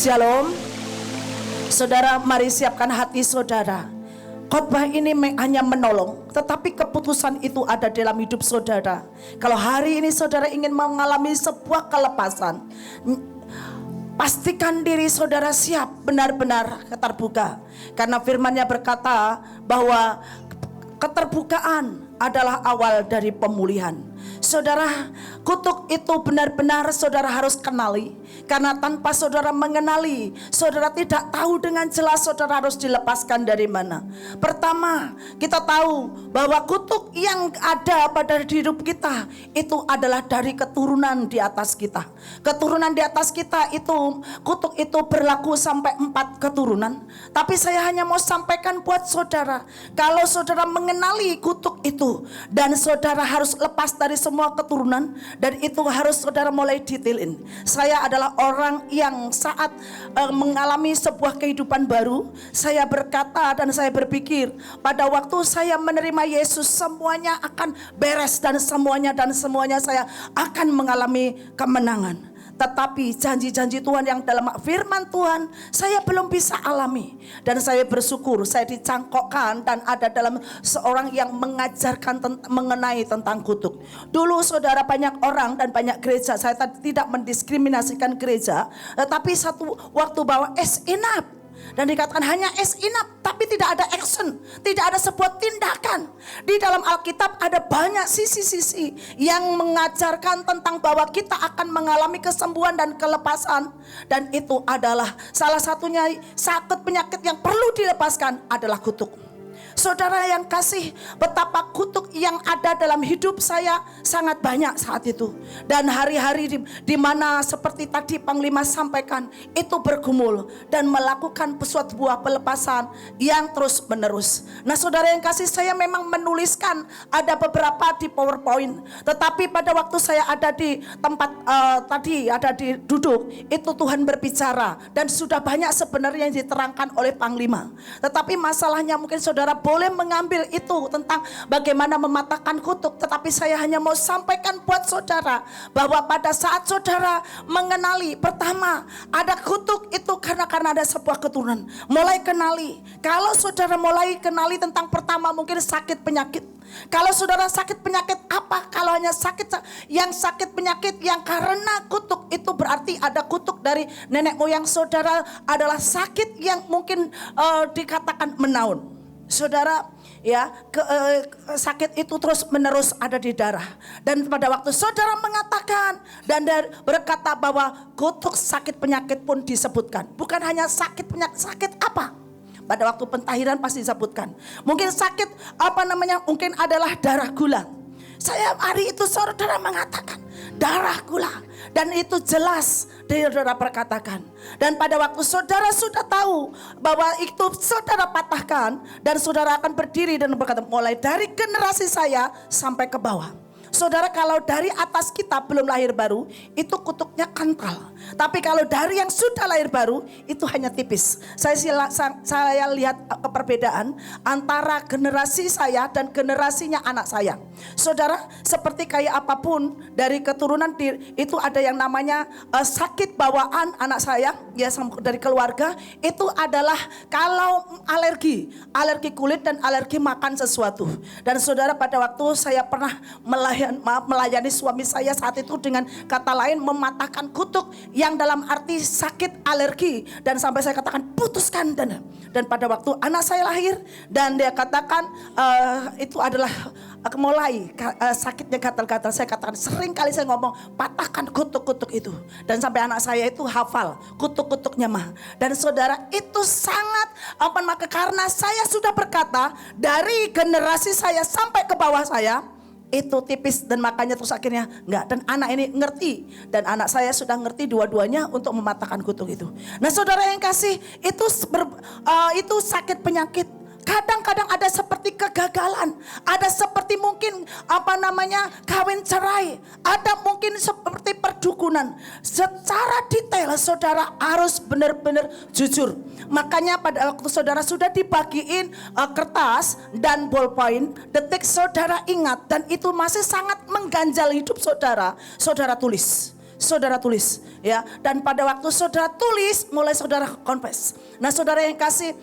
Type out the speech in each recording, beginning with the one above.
Shalom. Saudara, mari siapkan hati saudara. Khotbah ini hanya menolong, tetapi keputusan itu ada dalam hidup saudara. Kalau hari ini saudara ingin mengalami sebuah kelepasan, pastikan diri saudara siap benar-benar terbuka. Karena firman-Nya berkata bahwa keterbukaan adalah awal dari pemulihan. Saudara, kutuk itu benar-benar saudara harus kenali. Karena tanpa saudara mengenali, saudara tidak tahu dengan jelas saudara harus dilepaskan dari mana. Pertama, kita tahu bahwa kutuk yang ada pada hidup kita itu adalah dari keturunan di atas kita. Keturunan di atas kita itu, kutuk itu berlaku sampai 4 keturunan. Tapi saya hanya mau sampaikan buat saudara, kalau saudara mengenali kutuk itu dan saudara harus lepas dari semua keturunan, dan itu harus saudara mulai detailin. Saya adalah orang yang saat mengalami sebuah kehidupan baru, saya berkata dan saya berpikir pada waktu saya menerima Yesus semuanya akan beres dan semuanya saya akan mengalami kemenangan. Tetapi janji-janji Tuhan yang dalam firman Tuhan saya belum bisa alami. Dan saya bersyukur saya dicangkokkan dan ada dalam seorang yang mengajarkan mengenai tentang kutuk. Dulu saudara, banyak orang dan banyak gereja, saya tidak mendiskriminasikan gereja, tetapi satu waktu bahwa enough. Dan dikatakan hanya enough, tapi tidak ada action, tidak ada sebuah tindakan. Di dalam Alkitab ada banyak sisi-sisi yang mengajarkan tentang bahwa kita akan mengalami kesembuhan dan kelepasan. Dan itu adalah salah satunya, sakit penyakit yang perlu dilepaskan adalah kutuk. Saudara yang kasih, betapa kutuk yang ada dalam hidup saya sangat banyak saat itu. Dan hari-hari di mana seperti tadi Panglima sampaikan, itu bergumul dan melakukan suatu buah pelepasan yang terus menerus. Nah saudara yang kasih, saya memang menuliskan ada beberapa di PowerPoint. Tetapi pada waktu saya ada di tempat tadi ada di duduk, itu Tuhan berbicara dan sudah banyak sebenarnya yang diterangkan oleh Panglima. Tetapi masalahnya mungkin saudara boleh mengambil itu tentang bagaimana mematahkan kutuk. Tetapi saya hanya mau sampaikan buat saudara bahwa pada saat saudara mengenali, pertama ada kutuk itu karena ada sebuah keturunan. Mulai kenali. Kalau saudara mulai kenali tentang pertama mungkin sakit penyakit. Kalau saudara sakit penyakit apa? Kalau hanya sakit penyakit yang karena kutuk, itu berarti ada kutuk dari nenek moyang saudara, adalah sakit yang mungkin dikatakan menaun. Saudara ya, sakit itu terus menerus ada di darah. Dan pada waktu saudara mengatakan dan berkata bahwa kutuk sakit penyakit pun disebutkan. Bukan hanya sakit penyakit, sakit apa? Pada waktu pentahiran pasti disebutkan. Mungkin sakit mungkin adalah darah gula. Saya hari itu saudara mengatakan darah gula, dan itu jelas saudara perkatakan. Dan pada waktu saudara sudah tahu bahwa itu saudara patahkan, dan saudara akan berdiri dan berkata, mulai dari generasi saya sampai ke bawah. Saudara, kalau dari atas kita belum lahir baru, itu kutuknya kental. Tapi kalau dari yang sudah lahir baru, itu hanya tipis. Saya lihat perbedaan antara generasi saya dan generasinya anak saya. Saudara, seperti kayak apapun dari keturunan itu ada yang namanya sakit bawaan anak saya, ya dari keluarga, itu adalah kalau alergi kulit dan alergi makan sesuatu. Dan saudara, pada waktu saya pernah melayani suami saya saat itu, dengan kata lain mematahkan kutuk yang dalam arti sakit alergi, dan sampai saya katakan putuskan. Dan pada waktu anak saya lahir dan dia katakan itu adalah mulai sakitnya gatal-gatal, saya katakan, sering kali saya ngomong patahkan kutuk-kutuk itu, dan sampai anak saya itu hafal kutuk-kutuknya mah. Dan saudara, itu sangat karena saya sudah berkata dari generasi saya sampai ke bawah saya itu tipis, dan makanya terus akhirnya enggak. Dan anak ini ngerti, dan anak saya sudah ngerti dua-duanya untuk mematahkan kutuk itu. Nah saudara yang kasih, itu sakit penyakit. Kadang-kadang ada seperti kegagalan, ada seperti mungkin kawin cerai, ada mungkin seperti perdukunan. Secara detail saudara harus benar-benar jujur. Makanya pada waktu saudara sudah dibagiin kertas dan ballpoint, detik saudara ingat dan itu masih sangat mengganjal hidup saudara, saudara tulis. saudara tulis ya. Dan pada waktu saudara tulis, mulai saudara confess. Nah saudara yang kasih,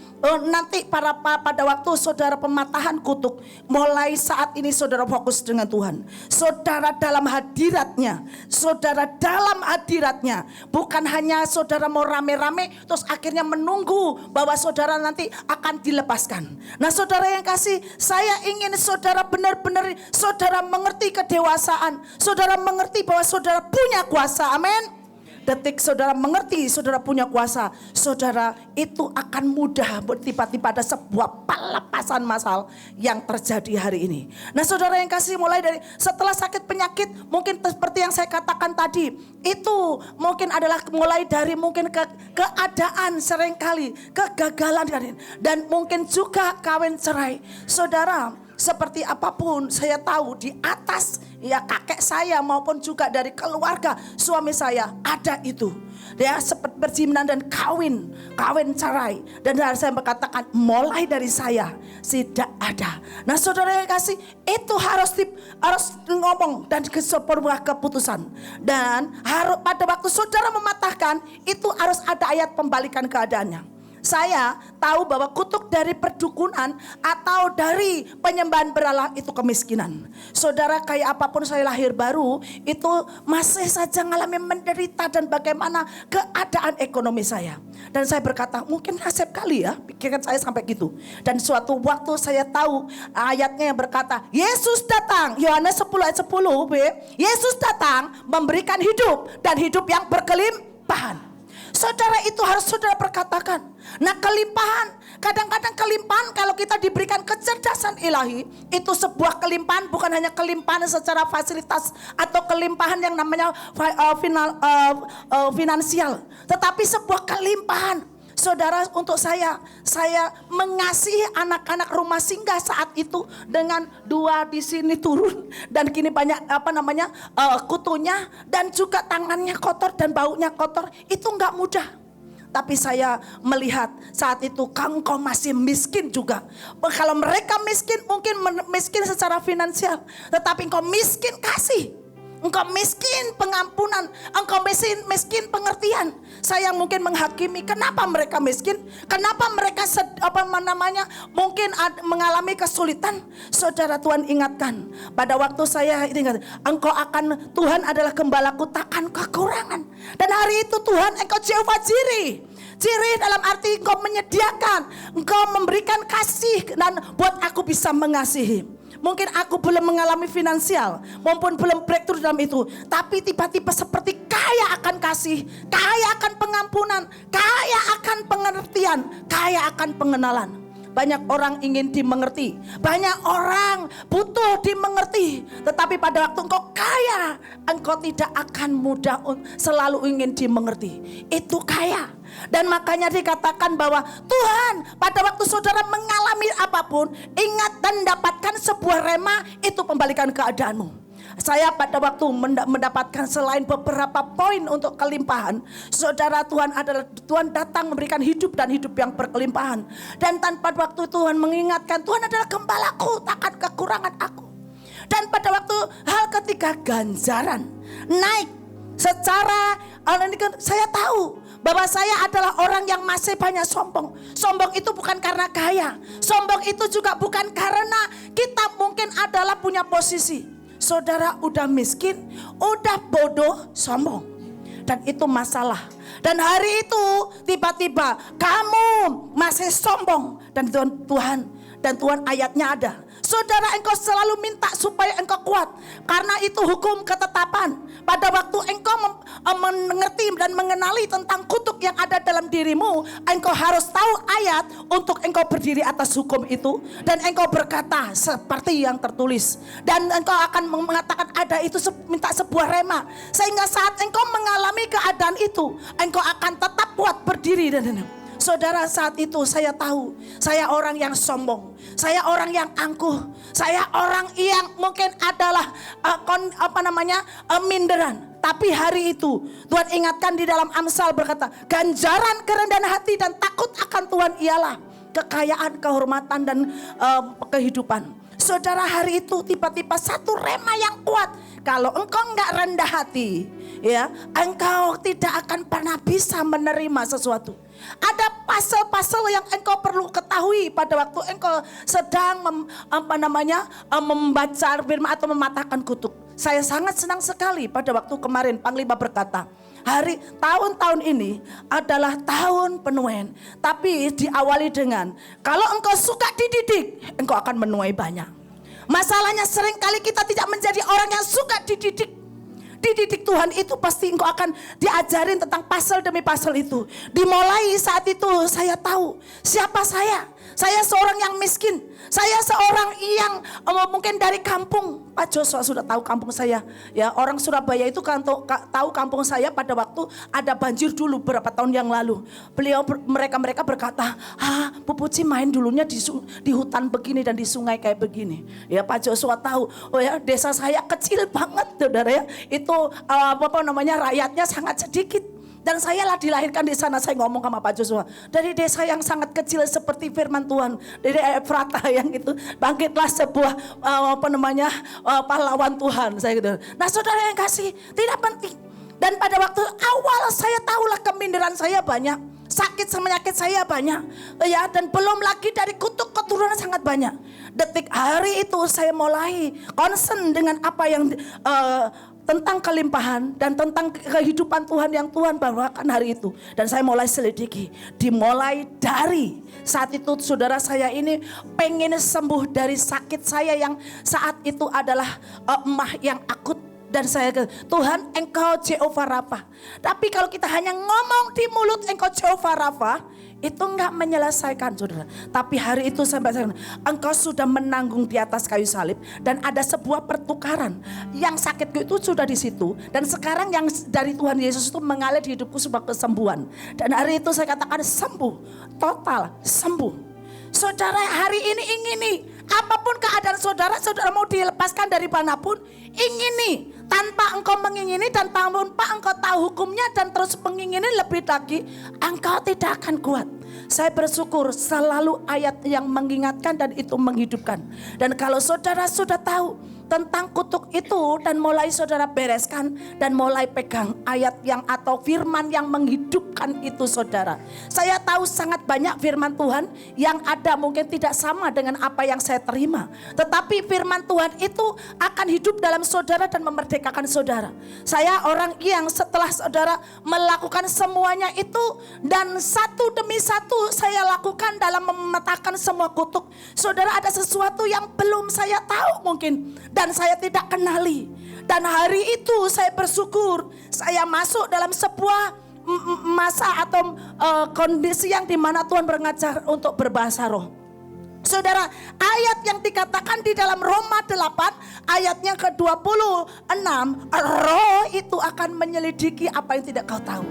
nanti pada waktu saudara pematahan kutuk, mulai saat ini saudara fokus dengan Tuhan. Saudara dalam hadiratnya, bukan hanya saudara mau rame-rame terus akhirnya menunggu bahwa saudara nanti akan dilepaskan. Nah saudara yang kasih, saya ingin saudara benar-benar saudara mengerti kedewasaan, saudara mengerti bahwa saudara punya kuasa. Amin. Detik saudara mengerti saudara punya kuasa, saudara itu akan mudah tiba-tiba ada sebuah pelepasan massal yang terjadi hari ini. Nah saudara yang kasih, mulai dari setelah sakit penyakit, mungkin seperti yang saya katakan tadi, itu mungkin adalah mulai dari mungkin keadaan seringkali, kegagalan, dan mungkin juga kawin cerai. Saudara, seperti apapun saya tahu di atas ya kakek saya maupun juga dari keluarga suami saya ada itu. Ya seperti perzinahan dan kawin cerai. Dan saya berkatakan mulai dari saya tidak ada. Nah saudara yang kasih, itu harus ngomong dan sebuah keputusan. Dan harus pada waktu saudara mematahkan itu harus ada ayat pembalikan keadaannya. Saya tahu bahwa kutuk dari perdukunan atau dari penyembahan berhala itu kemiskinan. Saudara, kayak apapun saya lahir baru, itu masih saja mengalami menderita dan bagaimana keadaan ekonomi saya. Dan saya berkata, mungkin nasib kali ya, pikiran saya sampai gitu. Dan suatu waktu saya tahu ayatnya yang berkata, Yesus datang, Yohanes 10 ayat 10b, Yesus datang memberikan hidup dan hidup yang berkelimpahan. Saudara, itu harus saudara perkatakan. Nah kelimpahan, kadang-kadang kelimpahan kalau kita diberikan kecerdasan ilahi, itu sebuah kelimpahan, bukan hanya kelimpahan secara fasilitas atau kelimpahan yang namanya finansial, tetapi sebuah kelimpahan. Saudara, untuk saya mengasihi anak-anak rumah singgah saat itu dengan 2 di sini turun dan kini banyak kutunya dan juga tangannya kotor dan baunya kotor, itu enggak mudah. Tapi saya melihat saat itu engkau masih miskin juga. Kalau mereka miskin mungkin miskin secara finansial, tetapi engkau miskin kasih. Engkau miskin pengampunan, engkau miskin pengertian. Saya mungkin menghakimi kenapa mereka miskin, kenapa mereka mungkin mengalami kesulitan. Saudara, Tuhan ingatkan pada waktu saya ingat, Tuhan adalah gembalaku, takkan kekurangan. Dan hari itu Tuhan engkau Jehovah Jireh. Jireh dalam arti engkau menyediakan, engkau memberikan kasih dan buat aku bisa mengasihi. Mungkin aku belum mengalami finansial maupun belum breakthrough dalam itu, tapi tiba-tiba seperti kaya akan kasih, kaya akan pengampunan, kaya akan pengertian, kaya akan pengenalan. Banyak orang ingin dimengerti, banyak orang butuh dimengerti, tetapi pada waktu engkau kaya, engkau tidak akan mudah selalu ingin dimengerti. Itu kaya. Dan makanya dikatakan bahwa Tuhan pada waktu saudara mengalami apapun, ingat dan dapatkan sebuah rema, itu pembalikan keadaanmu. Saya pada waktu mendapatkan selain beberapa poin untuk kelimpahan, saudara, Tuhan datang memberikan hidup dan hidup yang berkelimpahan. Dan tanpa waktu Tuhan mengingatkan, Tuhan adalah gembalaku, takkan kekurangan aku. Dan pada waktu hal ketika ganjaran naik secara saya tahu bahwa saya adalah orang yang masih banyak sombong. Sombong itu bukan karena kaya. Sombong itu juga bukan karena kita mungkin adalah punya posisi. Saudara udah miskin, udah bodoh, sombong. Dan itu masalah. Dan hari itu tiba-tiba kamu masih sombong. Dan Tuhan ayatnya ada. Saudara, engkau selalu minta supaya engkau kuat, karena itu hukum ketetapan. Pada waktu engkau mengerti dan mengenali tentang kutuk yang ada dalam dirimu, engkau harus tahu ayat untuk engkau berdiri atas hukum itu. Dan engkau berkata seperti yang tertulis. Dan engkau akan mengatakan ada itu, minta sebuah rema. Sehingga saat engkau mengalami keadaan itu, engkau akan tetap kuat berdiri. Saudara, saat itu saya tahu saya orang yang sombong, saya orang yang angkuh, saya orang yang mungkin adalah minderan. Tapi hari itu Tuhan ingatkan di dalam Amsal berkata, ganjaran kerendahan hati dan takut akan Tuhan ialah kekayaan, kehormatan dan kehidupan. Saudara, hari itu tiba-tiba satu rema yang kuat. Kalau engkau enggak rendah hati, ya, engkau tidak akan pernah bisa menerima sesuatu. Ada pasal-pasal yang engkau perlu ketahui pada waktu engkau sedang membaca firman atau mematahkan kutuk. Saya sangat senang sekali pada waktu kemarin Panglima berkata, tahun-tahun ini adalah tahun penuaian. Tapi diawali dengan, kalau engkau suka dididik, engkau akan menuai banyak. Masalahnya seringkali kita tidak menjadi orang yang suka dididik. Dididik Tuhan itu pasti engkau akan diajarin tentang pasal demi pasal itu. Dimulai saat itu saya tahu siapa saya. Saya seorang yang miskin. Saya seorang yang mungkin dari kampung. Pak Joshua sudah tahu kampung saya. Ya, orang Surabaya itu kan tahu kampung saya pada waktu ada banjir dulu beberapa tahun yang lalu. Mereka berkata, Bu Puji main dulunya di hutan begini dan di sungai kayak begini. Ya, Pak Joshua tahu. Oh ya, desa saya kecil banget, saudara ya. Itu rakyatnya sangat sedikit. Dan saya lah dilahirkan di sana. Saya ngomong sama Pak Joshua, dari desa yang sangat kecil seperti firman Tuhan, dari Efrata yang itu bangkitlah sebuah pahlawan Tuhan. Saya gitu. Nah, saudara yang kasih, tidak penting. Dan pada waktu awal saya tahulah keminderan saya banyak, sakit penyakit saya banyak, ya, dan belum lagi dari kutuk keturunan sangat banyak. Detik hari itu saya mulai concern dengan apa yang tentang kelimpahan dan tentang kehidupan Tuhan yang Tuhan bawakan hari itu. Dan saya mulai selidiki. Dimulai dari saat itu saudara, saya ini pengen sembuh dari sakit saya yang saat itu adalah emah yang akut. Dan saya kata, Tuhan engkau Jehovah Rafa. Tapi kalau kita hanya ngomong di mulut engkau Jehovah Rafa, itu enggak menyelesaikan, saudara. Tapi hari itu sampai sekarang, engkau sudah menanggung di atas kayu salib. Dan ada sebuah pertukaran. Yang sakitku itu sudah di situ. Dan sekarang yang dari Tuhan Yesus itu mengalir di hidupku sebuah kesembuhan. Dan hari itu saya katakan sembuh. Total sembuh. Saudara, hari ini ingini, apapun keadaan saudara, saudara mau dilepaskan dari manapun, ingini. Tanpa engkau mengingini dan tanpa engkau tahu hukumnya dan terus mengingini lebih lagi, engkau tidak akan kuat. Saya bersyukur selalu ayat yang mengingatkan dan itu menghidupkan. Dan kalau saudara sudah tahu tentang kutuk itu dan mulai saudara bereskan dan mulai pegang ayat yang atau firman yang menghidupkan itu, saudara. Saya tahu sangat banyak firman Tuhan yang ada mungkin tidak sama dengan apa yang saya terima. Tetapi firman Tuhan itu akan hidup dalam saudara dan memerdekakan saudara. Saya orang yang setelah saudara melakukan semuanya itu dan satu demi satu saya lakukan dalam memetakan semua kutuk. Saudara, ada sesuatu yang belum saya tahu mungkin dan saya tidak kenali. Dan hari itu saya bersyukur saya masuk dalam sebuah masa atau kondisi yang dimana Tuhan mengajar untuk berbahasa roh. Saudara, ayat yang dikatakan di dalam Roma 8 ayatnya ke-26, roh itu akan menyelidiki apa yang tidak kau tahu.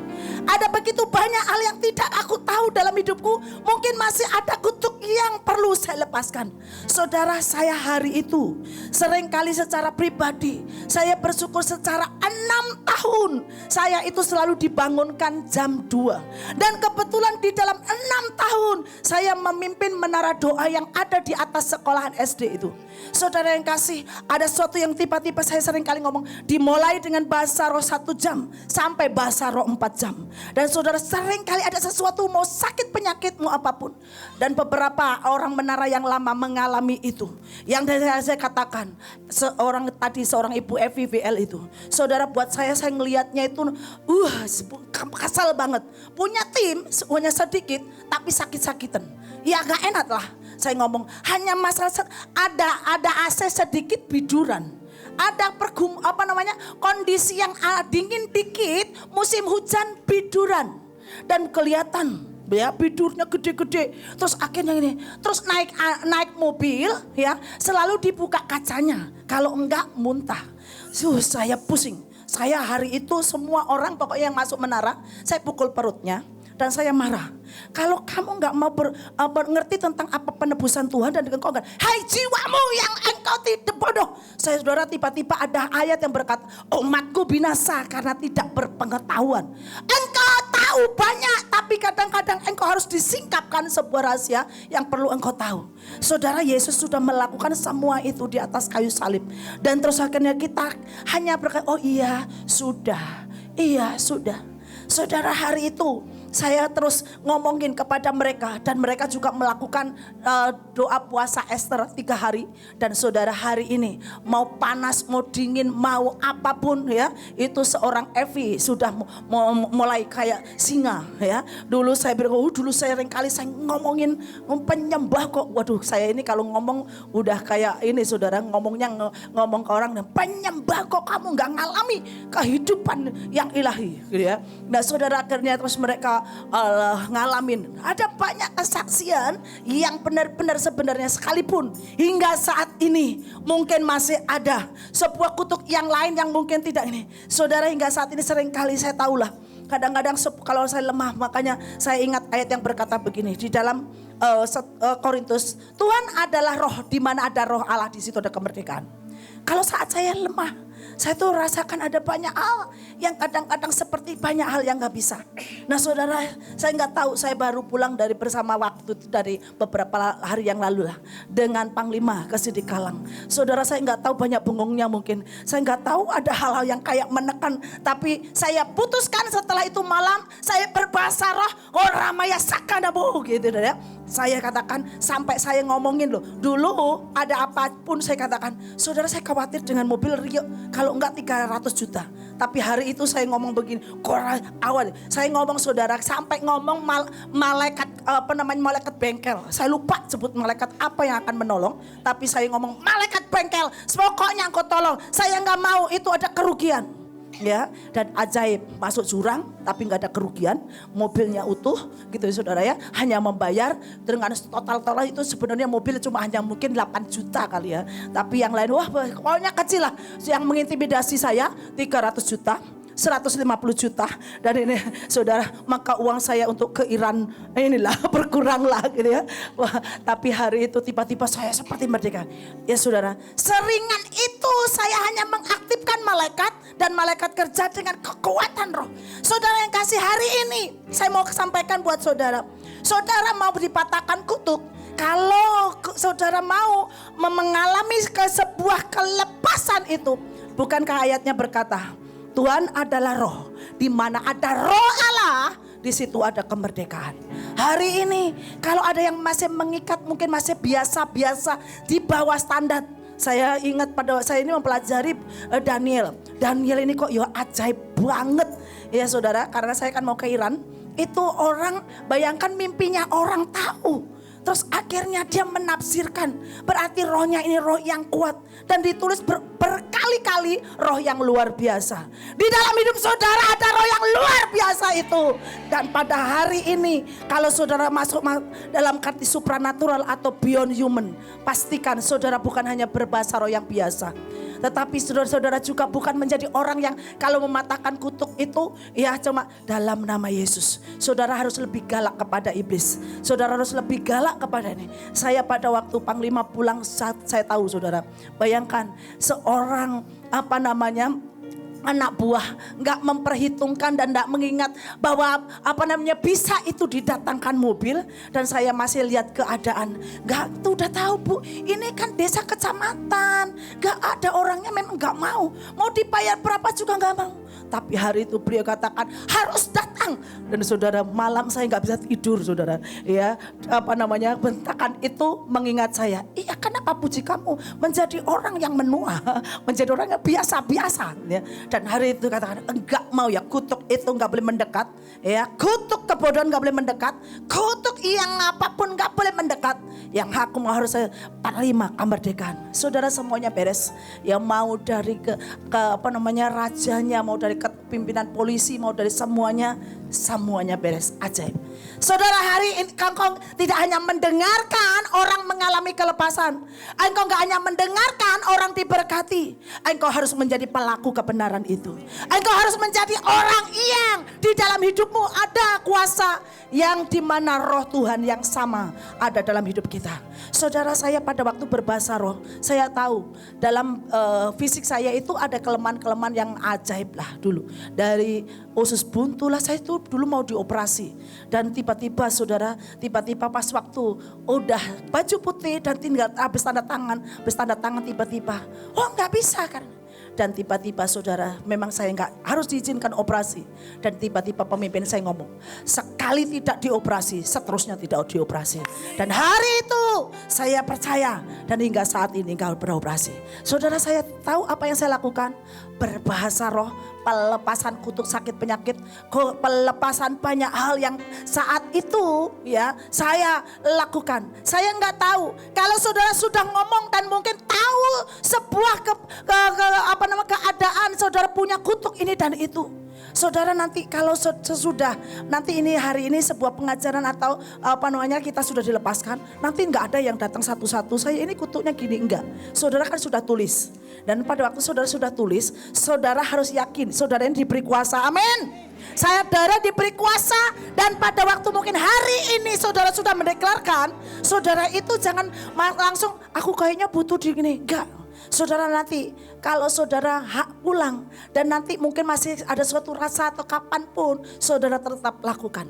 Ada begitu banyak hal yang tidak aku tahu dalam hidupku. Mungkin masih ada kutuk yang perlu saya lepaskan. Saudara, saya hari itu seringkali secara pribadi saya bersyukur secara 6 tahun saya itu selalu dibangunkan jam 2. Dan kebetulan di dalam 6 tahun saya memimpin menara doa yang ada di atas sekolahan SD itu. Saudara yang kasih, ada sesuatu yang tiba-tiba saya sering kali ngomong, dimulai dengan bahasa roh 1 jam sampai bahasa roh 4 jam. Dan saudara, sering kali ada sesuatu, mau sakit penyakit mau apapun. Dan beberapa orang menara yang lama mengalami itu. Yang saya katakan, seorang ibu FVVL itu, saudara, buat saya ngelihatnya itu kesal banget. Punya tim semuanya sedikit tapi sakit-sakitan. Ya gak enak lah. Saya ngomong hanya masalah ada AC sedikit biduran. Ada kondisi yang dingin dikit, musim hujan biduran. Dan kelihatan ya bidurnya gede-gede. Terus akhirnya ini, terus naik mobil ya, selalu dibuka kacanya. Kalau enggak muntah. Saya pusing. Saya hari itu semua orang pokoknya yang masuk menara, saya pukul perutnya. Dan saya marah. Kalau kamu gak mau mengerti tentang apa penebusan Tuhan dan engkau enggak, hai jiwamu yang engkau tidak bodoh. Saya, saudara, tiba-tiba ada ayat yang berkata, umatku binasa karena tidak berpengetahuan. Engkau tahu tahu banyak, tapi kadang-kadang engkau harus disingkapkan sebuah rahasia yang perlu engkau tahu. Saudara, Yesus sudah melakukan semua itu di atas kayu salib. Dan terus akhirnya kita hanya berkata, oh iya sudah. Saudara, hari itu saya terus ngomongin kepada mereka. Dan mereka juga melakukan doa puasa Ester 3 hari. Dan saudara, hari ini mau panas, mau dingin, mau apapun ya, itu seorang Evi sudah mulai kayak singa ya. Dulu saya bilang, dulu saya seringkali saya ngomongin penyembah kok. Waduh, saya ini kalau ngomong udah kayak ini saudara, ngomongnya ngomong ke orang, penyembah kok kamu gak ngalami kehidupan yang ilahi gitu ya. Nah saudara, akhirnya terus mereka ngalamin. Ada banyak kesaksian yang benar-benar sebenarnya, sekalipun hingga saat ini mungkin masih ada sebuah kutuk yang lain yang mungkin tidak ini. Saudara, hingga saat ini seringkali saya tahulah, kadang-kadang kalau saya lemah, makanya saya ingat ayat yang berkata begini di dalam Korintus, Tuhan adalah roh, di mana ada roh Allah di situ ada kemerdekaan. Kalau saat saya lemah, saya tuh rasakan ada banyak hal yang kadang-kadang seperti banyak hal yang gak bisa. Nah saudara, saya gak tahu, saya baru pulang dari bersama waktu dari beberapa hari yang lalu lah, dengan Panglima ke Sidikalang. Saudara, saya gak tahu, banyak bengongnya mungkin. Saya gak tahu ada hal-hal yang kayak menekan. Tapi saya putuskan setelah itu malam, saya berbahasa roh, Ramaya Sakadabu gitu ya. Saya katakan, sampai saya ngomongin loh, dulu ada apapun saya katakan, saudara, saya khawatir dengan mobil Rio, kalau enggak 300 juta. Tapi hari itu saya ngomong begini, awal saya ngomong saudara, sampai ngomong malaikat malaikat bengkel. Saya lupa sebut malaikat apa yang akan menolong, tapi saya ngomong malaikat bengkel, pokoknya engkau tolong, saya enggak mau itu ada kerugian. Ya, dan ajaib, masuk jurang tapi nggak ada kerugian, mobilnya utuh gitu ya saudara ya, hanya membayar dengan total itu sebenarnya mobil cuma hanya mungkin 8 juta kali ya, tapi yang lain wah pokoknya kecil lah. Yang mengintimidasi saya 300 juta, 150 juta, dan ini saudara, maka uang saya untuk ke Iran inilah berkurang lah gitu ya. Wah, tapi hari itu tiba-tiba saya seperti merdeka. Ya saudara, seringan itu saya hanya mengaktifkan malaikat, dan malaikat kerja dengan kekuatan roh. Saudara yang kasih, hari ini saya mau sampaikan buat saudara. Saudara mau dipatahkan kutuk, kalau saudara mau mengalami sebuah kelepasan itu, bukankah ayatnya berkata, Tuhan adalah roh, di mana ada roh Allah, di situ ada kemerdekaan. Hari ini kalau ada yang masih mengikat, mungkin masih biasa-biasa di bawah standar. Saya ingat pada saya ini mempelajari Daniel. Daniel ini kok ya ajaib banget ya saudara, karena saya kan mau ke Iran. Itu orang, bayangkan mimpinya orang tahu. Terus akhirnya dia menafsirkan, berarti rohnya ini roh yang kuat. Dan ditulis berkali-kali roh yang luar biasa. Di dalam hidup saudara ada roh yang luar biasa itu. Dan pada hari ini kalau saudara masuk dalam kategori supranatural atau beyond human, pastikan saudara bukan hanya berbahasa roh yang biasa, tetapi saudara-saudara juga bukan menjadi orang yang kalau mematahkan kutuk itu ya cuma dalam nama Yesus. Saudara harus lebih galak kepada iblis. Saudara harus lebih galak kepada ini. Saya pada waktu Panglima pulang, saya tahu saudara, bayangkan seorang anak buah nggak memperhitungkan dan nggak mengingat bahwa bisa itu didatangkan mobil, dan saya masih lihat keadaan nggak tuh udah tahu bu, ini kan desa kecamatan, nggak ada orangnya, memang nggak mau dibayar berapa juga nggak mau. Tapi hari itu beliau katakan harus datang, dan saudara, malam saya nggak bisa tidur saudara ya, bentakan itu mengingat saya, iya kenapa puji kamu menjadi orang yang menua, menjadi orang yang biasa-biasa ya. Dan hari itu katakan enggak mau ya, kutuk itu enggak boleh mendekat ya, kutuk kebodohan enggak boleh mendekat, kutuk yang apapun enggak boleh mendekat. Yang aku mau harus saya terima kemerdekaan. Saudara, semuanya beres. Yang mau dari ke rajanya, mau dari pimpinan polisi, mau dari semuanya beres, ajaib. Saudara, hari ini engkau tidak hanya mendengarkan orang mengalami kelepasan, engkau enggak hanya mendengarkan orang diberkati, engkau harus menjadi pelaku kebenaran itu. Engkau harus menjadi orang yang di dalam hidupmu ada kuasa yang dimana roh Tuhan yang sama ada dalam hidup kita. Saudara, saya pada waktu berbahasa roh, saya tahu dalam fisik saya itu ada kelemahan-kelemahan yang ajaib lah dulu. Dari usus buntu lah, saya itu dulu mau dioperasi. Dan tiba-tiba saudara, tiba-tiba pas waktu udah baju putih dan tinggal habis tanda tangan tiba-tiba, oh nggak bisa kan. Dan tiba-tiba saudara, memang saya nggak harus diizinkan operasi. Dan tiba-tiba pemimpin saya ngomong, sekali tidak dioperasi, seterusnya tidak dioperasi. Dan hari itu saya percaya dan hingga saat ini nggak beroperasi. Saudara, saya tahu apa yang saya lakukan. Berbahasa roh, pelepasan kutuk sakit penyakit, pelepasan banyak hal yang saat itu ya saya lakukan. Saya nggak tahu kalau saudara sudah ngomong dan mungkin tahu sebuah keadaan saudara punya kutuk ini dan itu. Saudara, nanti kalau sesudah nanti ini hari ini sebuah pengajaran atau kita sudah dilepaskan, nanti nggak ada yang datang satu-satu, saya ini kutuknya gini, enggak. Saudara kan sudah tulis. Dan pada waktu saudara sudah tulis, saudara harus yakin saudara ini diberi kuasa. Amin. Saudara diberi kuasa, dan pada waktu mungkin hari ini saudara sudah mendeklarkan, saudara itu jangan langsung aku kayaknya butuh di gini, enggak. Saudara, nanti kalau saudara pulang dan nanti mungkin masih ada suatu rasa atau kapanpun, saudara tetap lakukan.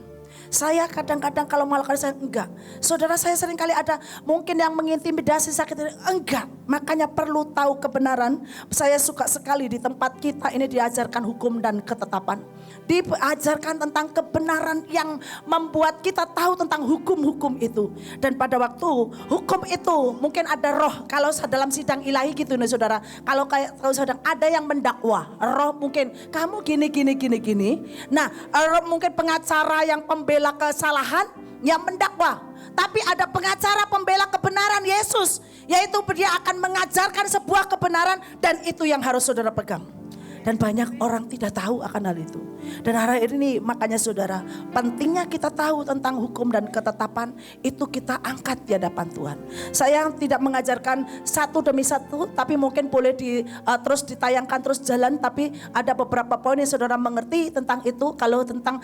Saya kadang-kadang kalau melakukan saya enggak. Saudara, saya sering kali ada mungkin yang mengintimidasi sakit, enggak. Makanya perlu tahu kebenaran. Saya suka sekali di tempat kita ini diajarkan hukum dan ketetapan. Diajarkan tentang kebenaran yang membuat kita tahu tentang hukum-hukum itu. Dan pada waktu hukum itu mungkin ada roh. Kalau dalam sidang ilahi gitu nih saudara. Kalau sedang ada yang mendakwa. Roh mungkin kamu gini. Nah, roh mungkin pengacara yang pembela kesalahan yang mendakwa. Tapi ada pengacara pembela kebenaran Yesus. Yaitu dia akan mengajarkan sebuah kebenaran dan itu yang harus saudara pegang. Dan banyak orang tidak tahu akan hal itu. Dan hari ini makanya saudara, pentingnya kita tahu tentang hukum dan ketetapan itu kita angkat di hadapan Tuhan. Saya tidak mengajarkan satu demi satu, tapi mungkin boleh terus ditayangkan terus jalan. Tapi ada beberapa poin yang saudara mengerti tentang itu. Kalau tentang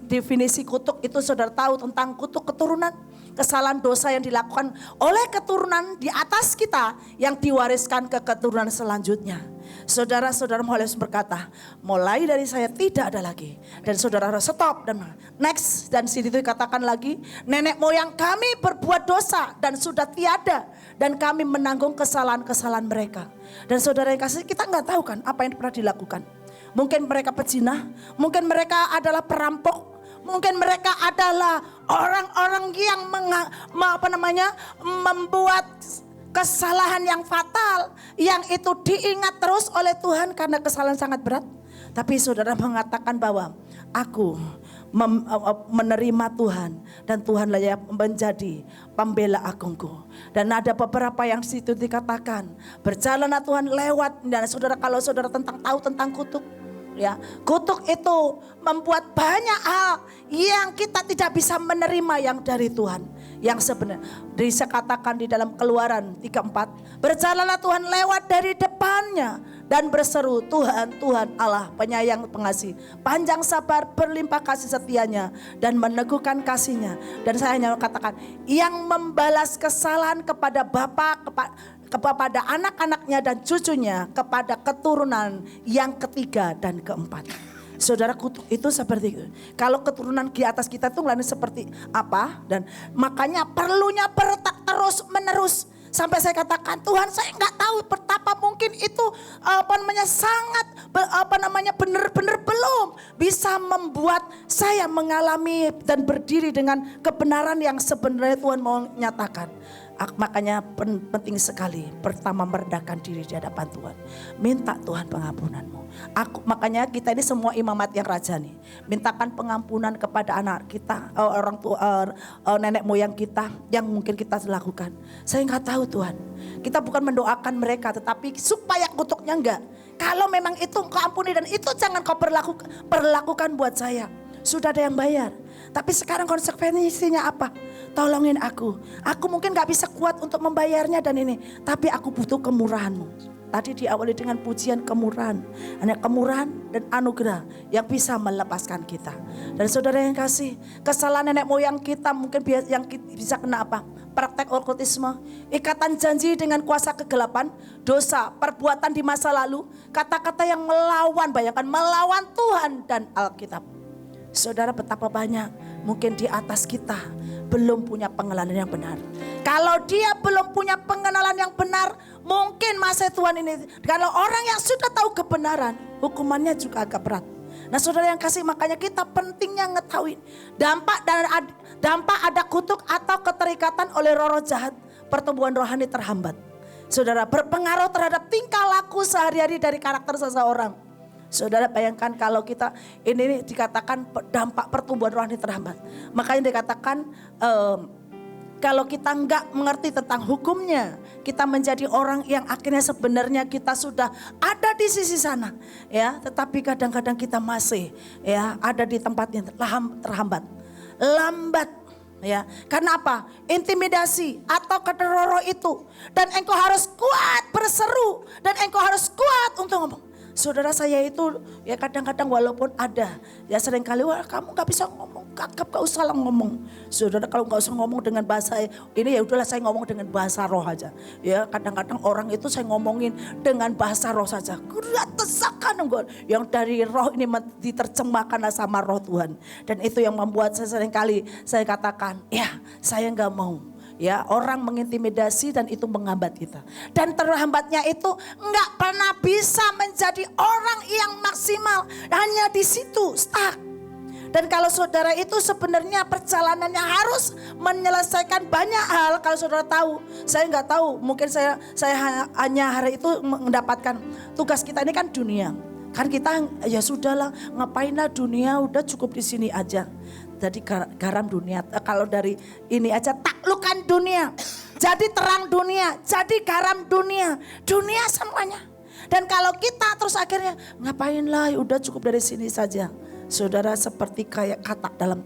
definisi kutuk itu saudara tahu tentang kutuk keturunan. Kesalahan dosa yang dilakukan oleh keturunan di atas kita yang diwariskan ke keturunan selanjutnya. Saudara-saudara harus berkata, mulai dari saya tidak ada lagi. Dan saudara harus stop dan next. Dan sini itu dikatakan lagi, nenek moyang kami berbuat dosa dan sudah tiada. Dan kami menanggung kesalahan-kesalahan mereka. Dan saudara yang kasih, kita nggak tahu kan apa yang pernah dilakukan. Mungkin mereka pezina, mungkin mereka adalah perampok. Mungkin mereka adalah orang-orang yang membuat kesalahan yang fatal, yang itu diingat terus oleh Tuhan karena kesalahan sangat berat. Tapi saudara mengatakan bahwa aku menerima Tuhan dan Tuhan yang menjadi pembela agungku. Dan ada beberapa yang situ dikatakan berjalanlah Tuhan lewat. Dan saudara, kalau saudara tahu tentang kutuk, ya, kutuk itu membuat banyak hal yang kita tidak bisa menerima yang dari Tuhan. Yang sebenarnya dikatakan di dalam Keluaran 3:4, berjalanlah Tuhan lewat dari depannya dan berseru, Tuhan, Tuhan Allah penyayang pengasih, panjang sabar, berlimpah kasih setianya dan meneguhkan kasihnya. Dan saya hanya katakan, yang membalas kesalahan kepada bapa, kepada anak-anaknya dan cucunya, kepada keturunan yang ketiga dan keempat. Saudara, kutuk itu seperti itu. Kalau keturunan di atas kita itu ngelanin seperti apa, dan makanya perlunya terus menerus. Sampai saya katakan, Tuhan, saya nggak tahu betapa mungkin itu sangat benar-benar belum bisa membuat saya mengalami dan berdiri dengan kebenaran yang sebenarnya Tuhan mau nyatakan. Makanya penting sekali pertama merendahkan diri di hadapan Tuhan. Minta Tuhan pengampunanmu. Makanya kita ini semua imamat yang raja nih. Mintakan pengampunan kepada anak kita, orang tua, nenek moyang kita yang mungkin kita lakukan. Saya nggak tahu Tuhan. Kita bukan mendoakan mereka, tetapi supaya kutuknya enggak. Kalau memang itu kau ampuni dan itu jangan kau perlakukan buat saya. Sudah ada yang bayar. Tapi sekarang konsekuensinya apa? Tolongin aku. Aku mungkin gak bisa kuat untuk membayarnya dan ini. Tapi aku butuh kemurahanmu. Tadi diawali dengan pujian kemurahan. Hanya kemurahan dan anugerah yang bisa melepaskan kita. Dan saudara yang kasih, kesalahan nenek moyang kita mungkin yang bisa kena apa? Praktek okultisme, ikatan janji dengan kuasa kegelapan, dosa, perbuatan di masa lalu, kata-kata yang melawan, bayangkan melawan Tuhan dan Alkitab. Saudara, betapa banyak mungkin di atas kita belum punya pengenalan yang benar. Kalau dia belum punya pengenalan yang benar, mungkin masa Tuhan ini, kalau orang yang sudah tahu kebenaran, hukumannya juga agak berat. Nah saudara yang kasih, makanya kita pentingnya ngetahuin dampak ada kutuk atau keterikatan oleh roh-roh jahat, pertumbuhan rohani terhambat. Saudara, berpengaruh terhadap tingkah laku sehari-hari dari karakter seseorang. Saudara bayangkan kalau kita ini dikatakan dampak pertumbuhan rohani terhambat. Makanya dikatakan kalau kita enggak mengerti tentang hukumnya, kita menjadi orang yang akhirnya sebenarnya kita sudah ada di sisi sana, ya. Tetapi kadang-kadang kita masih, ya, ada di tempat yang terhambat, lambat, ya. Karena apa? Intimidasi atau keteroro itu, dan engkau harus kuat berseru, dan engkau harus kuat untuk ngomong. Saudara, saya itu ya kadang-kadang walaupun ada, ya seringkali wah kamu gak bisa ngomong, gak usah lah ngomong. Saudara, kalau gak usah ngomong dengan bahasa ini, ya udahlah saya ngomong dengan bahasa roh aja. Ya kadang-kadang orang itu saya ngomongin dengan bahasa roh saja. Tesakan yang dari roh ini diterjemahkan sama roh Tuhan. Dan itu yang membuat saya seringkali saya katakan, ya saya gak mau. Ya, orang mengintimidasi dan itu menghambat kita. Dan terhambatnya itu enggak pernah bisa menjadi orang yang maksimal. Hanya di situ stuck. Dan kalau saudara itu sebenarnya perjalanannya harus menyelesaikan banyak hal. Kalau saudara tahu, saya enggak tahu. Mungkin saya hanya hari itu mendapatkan tugas kita ini kan dunia. Kan kita ya sudahlah, ngapainlah dunia, udah cukup di sini aja. Jadi garam dunia, kalau dari ini aja taklukkan dunia. Jadi terang dunia, jadi garam dunia. Dunia semuanya. Dan kalau kita terus akhirnya ngapainlah, udah cukup dari sini saja. Saudara, seperti kayak katak dalam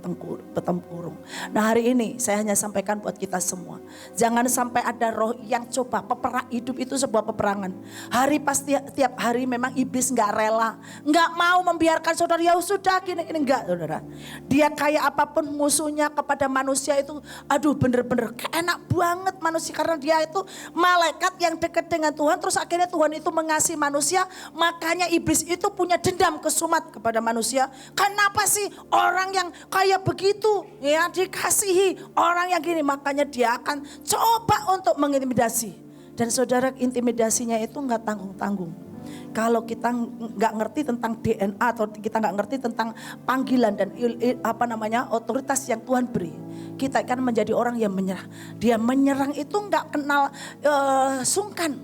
tempurung. Nah hari ini saya hanya sampaikan buat kita semua. Jangan sampai ada roh yang coba peperang. Hidup itu sebuah peperangan. Tiap hari memang iblis gak rela. Gak mau membiarkan saudara, ya sudah gini enggak saudara. Dia kayak apapun musuhnya kepada manusia itu. Aduh bener-bener enak banget manusia. Karena dia itu malaikat yang dekat dengan Tuhan. Terus akhirnya Tuhan itu mengasihi manusia. Makanya iblis itu punya dendam kesumat kepada manusia. Kenapa sih orang yang kayak begitu ya dikasihi orang yang gini, makanya dia akan coba untuk mengintimidasi. Dan saudara, intimidasinya itu nggak tanggung-tanggung. Kalau kita nggak ngerti tentang DNA atau kita nggak ngerti tentang panggilan dan otoritas yang Tuhan beri, kita akan menjadi orang yang menyerah. Dia menyerang itu nggak kenal sungkan.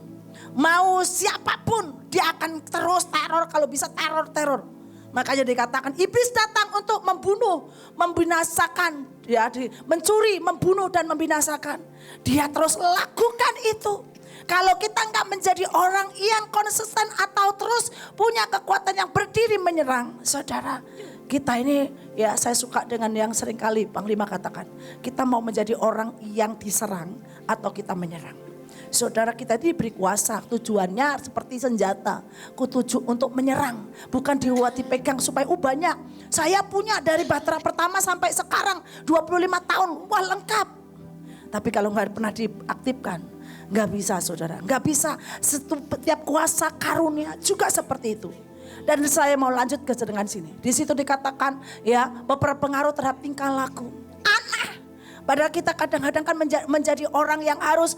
Mau siapapun dia akan terus teror, kalau bisa teror. Makanya dikatakan iblis datang untuk membunuh, membinasakan, ya, mencuri, membunuh dan membinasakan. Dia terus lakukan itu. Kalau kita nggak menjadi orang yang konsisten atau terus punya kekuatan yang berdiri menyerang, saudara, kita ini ya saya suka dengan yang seringkali Panglima katakan, kita mau menjadi orang yang diserang atau kita menyerang. Saudara, kita diberi kuasa, tujuannya seperti senjata, kutuju untuk menyerang, bukan dipegang supaya banyak. Saya punya dari Bahtera pertama sampai sekarang 25 tahun, wah lengkap. Tapi kalau nggak pernah diaktifkan, nggak bisa saudara, nggak bisa. Setiap kuasa karunia juga seperti itu. Dan saya mau lanjut ke dengan sini. Di situ dikatakan ya berpengaruh terhadap tingkah laku. Aneh. Padahal kita kadang-kadang kan menjadi orang yang harus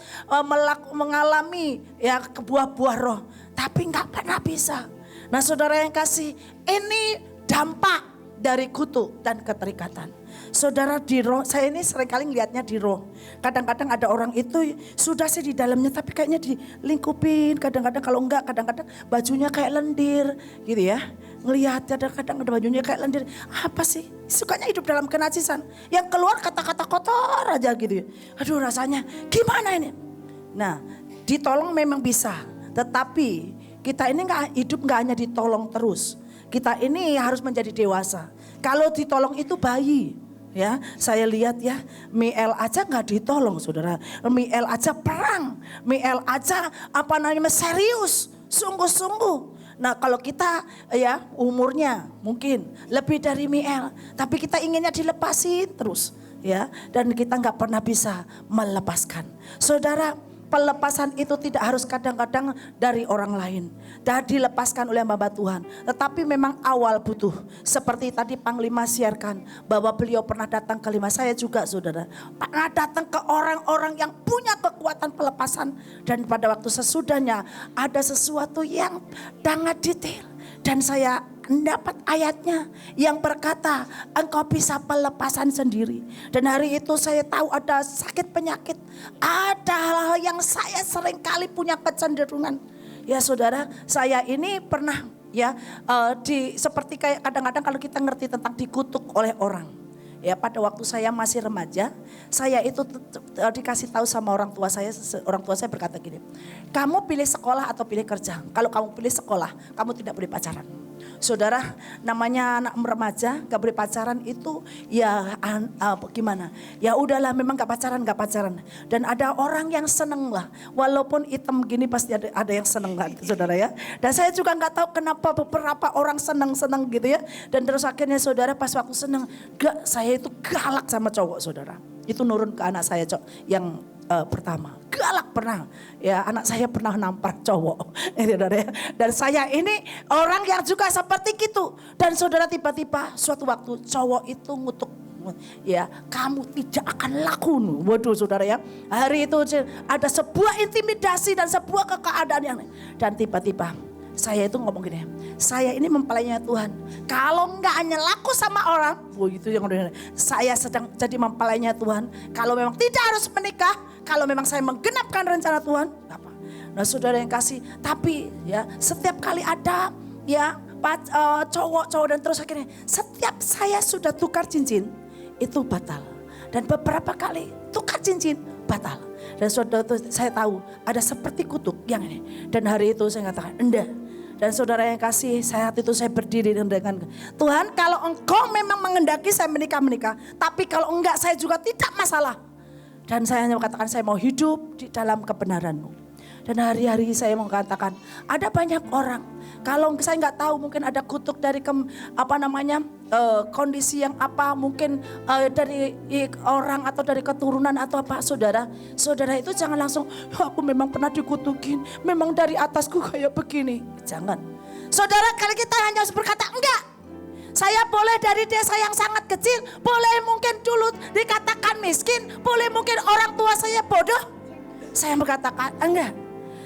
mengalami ya buah-buah roh. Tapi nggak pernah bisa. Nah saudara yang kasih, ini dampak dari kutuk dan keterikatan. Saudara, di roh, saya ini seringkali ngelihatnya di roh. Kadang-kadang ada orang itu sudah sih di dalamnya tapi kayaknya dilingkupin. Kadang-kadang kalau enggak, kadang-kadang bajunya kayak lendir gitu ya. Ngelihat kadang-kadang ada bajunya kayak lendir. Apa sih? Sukanya hidup dalam kenajisan. Yang keluar kata-kata kotor aja gitu ya. Aduh rasanya gimana ini? Nah ditolong memang bisa. Tetapi kita ini hidup nggak hanya ditolong terus. Kita ini harus menjadi dewasa. Kalau ditolong itu bayi. Ya, saya lihat ya, Miel aja nggak ditolong, saudara. Miel aja perang, Miel aja serius, sungguh-sungguh. Nah kalau kita ya umurnya mungkin lebih dari Miel, tapi kita inginnya dilepasin terus ya, dan kita nggak pernah bisa melepaskan. Saudara, pelepasan itu tidak harus kadang-kadang dari orang lain, dan dilepaskan oleh hamba Tuhan. Tetapi memang awal butuh, seperti tadi Panglima siarkan bahwa beliau pernah datang ke saya juga, saudara, pernah datang ke orang-orang yang punya kekuatan pelepasan, dan pada waktu sesudahnya ada sesuatu yang sangat detail, dan saya mendapat ayatnya yang berkata engkau bisa pelepasan sendiri. Dan hari itu saya tahu ada sakit penyakit, ada hal-hal yang saya seringkali punya kecenderungan. Ya saudara, saya ini pernah ya seperti kayak kadang-kadang kalau kita ngerti tentang dikutuk oleh orang. Ya pada waktu saya masih remaja, saya itu dikasih tahu sama orang tua saya berkata gini, kamu pilih sekolah atau pilih kerja. Kalau kamu pilih sekolah, kamu tidak boleh pacaran. Saudara, namanya anak remaja gak boleh pacaran itu ya gimana? Ya udahlah, memang gak pacaran. Dan ada orang yang seneng lah, walaupun hitam gini pasti ada yang seneng kan, saudara ya. Dan saya juga gak tahu kenapa beberapa orang seneng gitu ya. Dan terus akhirnya saudara pas waktu seneng, saya itu galak sama cowok, saudara. Itu nurun ke anak saya yang pertama, galak pernah ya, anak saya pernah nampar cowok dan saya ini orang yang juga seperti itu. Dan saudara, tiba-tiba suatu waktu cowok itu ngutuk ya, kamu tidak akan laku. Waduh saudara ya, hari itu ada sebuah intimidasi dan sebuah keadaan yang, dan tiba-tiba saya itu ngomong gini, saya ini mempelainya Tuhan. Kalau enggak hanya laku sama orang, itu yang saya sedang jadi mempelainya Tuhan. Kalau memang tidak harus menikah, kalau memang saya menggenapkan rencana Tuhan, apa? Nah saudara yang kasih, tapi ya setiap kali ada ya cowok dan terus akhirnya setiap saya sudah tukar cincin itu batal. Dan beberapa kali tukar cincin batal. Dan saudara saya tahu ada seperti kutuk yang ini. Dan hari itu saya katakan enggak. Dan saudara yang kasih, saat itu saya berdiri dengan Tuhan, kalau engkau memang mengendaki saya menikah. Tapi kalau enggak, saya juga tidak masalah. Dan saya hanya mengatakan saya mau hidup di dalam kebenaran-Mu. Dan hari-hari saya mengatakan ada banyak orang, kalau saya nggak tahu mungkin ada kutuk dari kondisi yang apa, mungkin dari orang atau dari keturunan atau apa, saudara itu jangan langsung aku memang pernah dikutukin, memang dari atasku kayak begini. Jangan, saudara, kali kita hanya harus berkata enggak. Saya boleh dari desa yang sangat kecil, boleh mungkin dulu dikatakan miskin, boleh mungkin orang tua saya bodoh. Saya berkatakan enggak.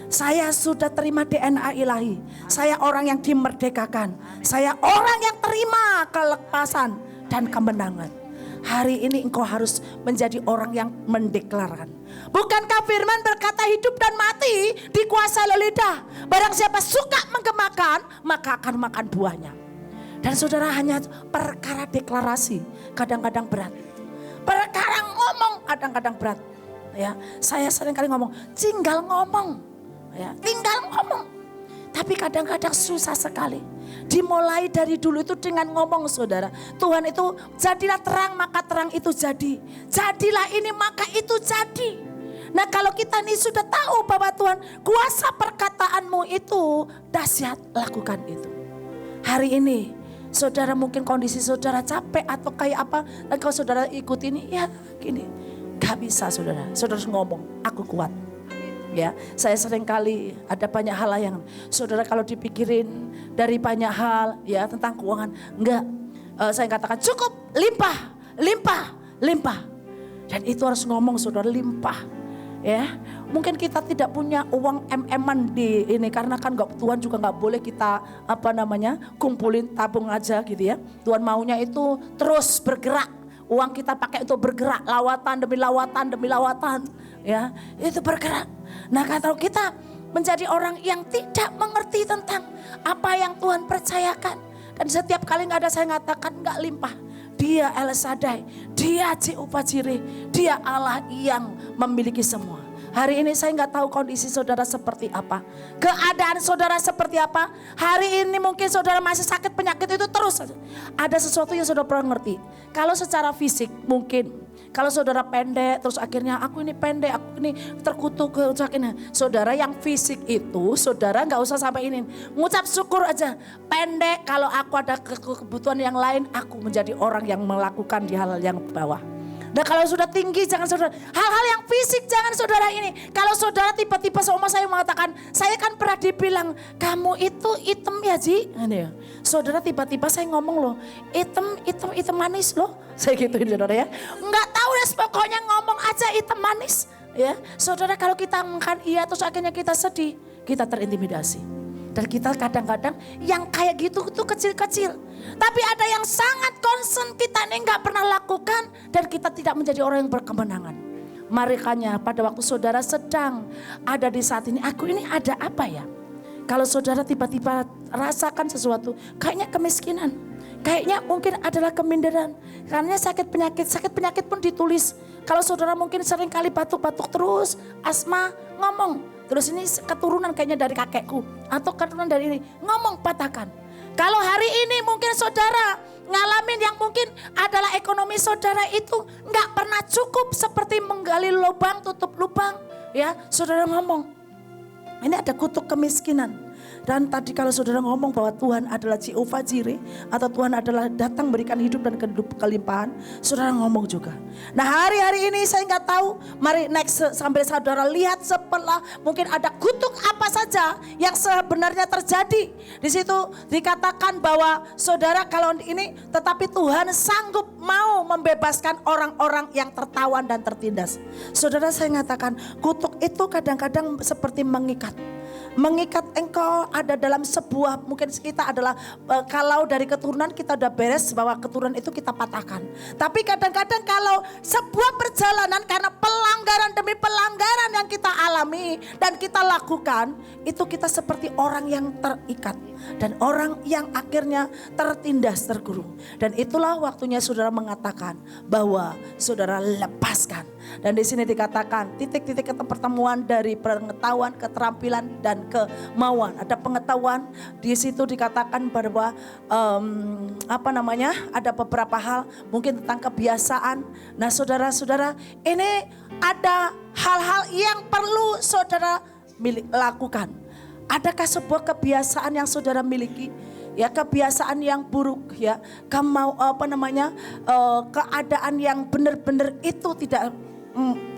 Saya sudah terima DNA ilahi. Saya orang yang dimerdekakan. Saya orang yang terima kelepasan dan kemenangan. Hari ini engkau harus menjadi orang yang mendeklarkan. Bukankah firman berkata hidup dan mati dikuasai oleh lidah. Barang siapa suka menggemakan, maka akan makan buahnya. Dan saudara, hanya perkara deklarasi kadang-kadang berat. Perkara ngomong kadang-kadang berat. Ya, saya sering kali ngomong, tinggal ngomong. Ya, tinggal ngomong. Tapi kadang-kadang susah sekali. Dimulai dari dulu itu dengan ngomong, saudara. Tuhan itu jadilah terang, maka terang itu jadi. Jadilah ini, maka itu jadi. Nah kalau kita ini sudah tahu bahwa Tuhan kuasa perkataanmu itu dahsyat, lakukan itu. Hari ini saudara mungkin kondisi saudara capek atau kayak apa. Dan kalau saudara ikut ini, ya gini. Gak bisa saudara. Saudara harus ngomong, aku kuat. Ya, saya sering kali ada banyak hal yang saudara kalau dipikirin dari banyak hal ya tentang keuangan, enggak, saya katakan cukup, limpah. Dan itu harus ngomong saudara, limpah. Ya, mungkin kita tidak punya uang MM-an di ini karena kan Tuhan juga nggak boleh kita kumpulin tabung aja gitu ya. Tuhan maunya itu terus bergerak. Uang kita pakai untuk bergerak, lawatan demi lawatan, ya itu bergerak. Nah kalau kita menjadi orang yang tidak mengerti tentang apa yang Tuhan percayakan, dan setiap kali nggak ada saya ngatakan nggak limpah. Dia El Shaddai, dia Jehovah Jireh, dia Allah yang memiliki semua. Hari ini saya nggak tahu kondisi saudara seperti apa. Keadaan saudara seperti apa. Hari ini mungkin saudara masih sakit penyakit itu terus. Ada sesuatu yang saudara pernah ngerti. Kalau secara fisik mungkin. Kalau saudara pendek terus akhirnya aku ini pendek, aku ini terkutuk akhirnya. Saudara yang fisik itu saudara nggak usah sampai ini. Ngucap syukur aja. Pendek kalau aku ada kebutuhan yang lain aku menjadi orang yang melakukan di hal yang bawah. Nah kalau sudah tinggi jangan saudara, hal-hal yang fisik jangan saudara ini. Kalau saudara tiba-tiba seumur saya mengatakan, saya kan pernah dibilang, kamu itu hitam ya Ji. Saudara tiba-tiba saya ngomong loh, hitam manis loh. Saya gituin saudara ya. Enggak tahu deh pokoknya ngomong aja hitam manis. Ya, saudara kalau kita makan iya terus akhirnya kita sedih, kita terintimidasi. Dan kita kadang-kadang yang kayak gitu itu kecil-kecil. Tapi ada yang sangat concern kita ini nggak pernah lakukan. Dan kita tidak menjadi orang yang berkemenangan. Makanya pada waktu saudara sedang ada di saat ini. Aku ini ada apa ya? Kalau saudara tiba-tiba rasakan sesuatu. Kayaknya kemiskinan. Kayaknya mungkin adalah keminderan. Karena sakit penyakit pun ditulis. Kalau saudara mungkin sering kali batuk-batuk terus. Asma ngomong. Terus ini keturunan kayaknya dari kakekku. Atau keturunan dari ini. Ngomong patahkan. Kalau hari ini mungkin saudara ngalamin yang mungkin adalah ekonomi saudara itu nggak pernah cukup. Seperti menggali lubang, tutup lubang. Ya, saudara ngomong. Ini ada kutuk kemiskinan. Dan tadi kalau saudara ngomong bahwa Tuhan adalah Jehovah Jireh atau Tuhan adalah datang berikan hidup dan kelimpahan, saudara ngomong juga. Nah hari-hari ini saya nggak tahu, mari next sambil saudara lihat sebelah mungkin ada kutuk apa saja yang sebenarnya terjadi. Di situ dikatakan bahwa saudara kalau ini tetapi Tuhan sanggup mau membebaskan orang-orang yang tertawan dan tertindas. Saudara saya ngatakan kutuk itu kadang-kadang seperti mengikat engkau ada dalam sebuah, mungkin kita adalah kalau dari keturunan kita udah beres bahwa keturunan itu kita patahkan. Tapi kadang-kadang kalau sebuah perjalanan karena pelanggaran demi pelanggaran yang kita alami dan kita lakukan, itu kita seperti orang yang terikat dan orang yang akhirnya tertindas, tergurung. Dan itulah waktunya saudara mengatakan bahwa saudara lepaskan. Dan di sini dikatakan titik-titik pertemuan dari pengetahuan, keterampilan dan kemauan. Ada pengetahuan, di situ dikatakan bahwa ada beberapa hal mungkin tentang kebiasaan. Nah saudara-saudara, ini ada hal-hal yang perlu saudara lakukan. Adakah sebuah kebiasaan yang saudara miliki? Ya kebiasaan yang buruk ya, keadaan yang benar-benar itu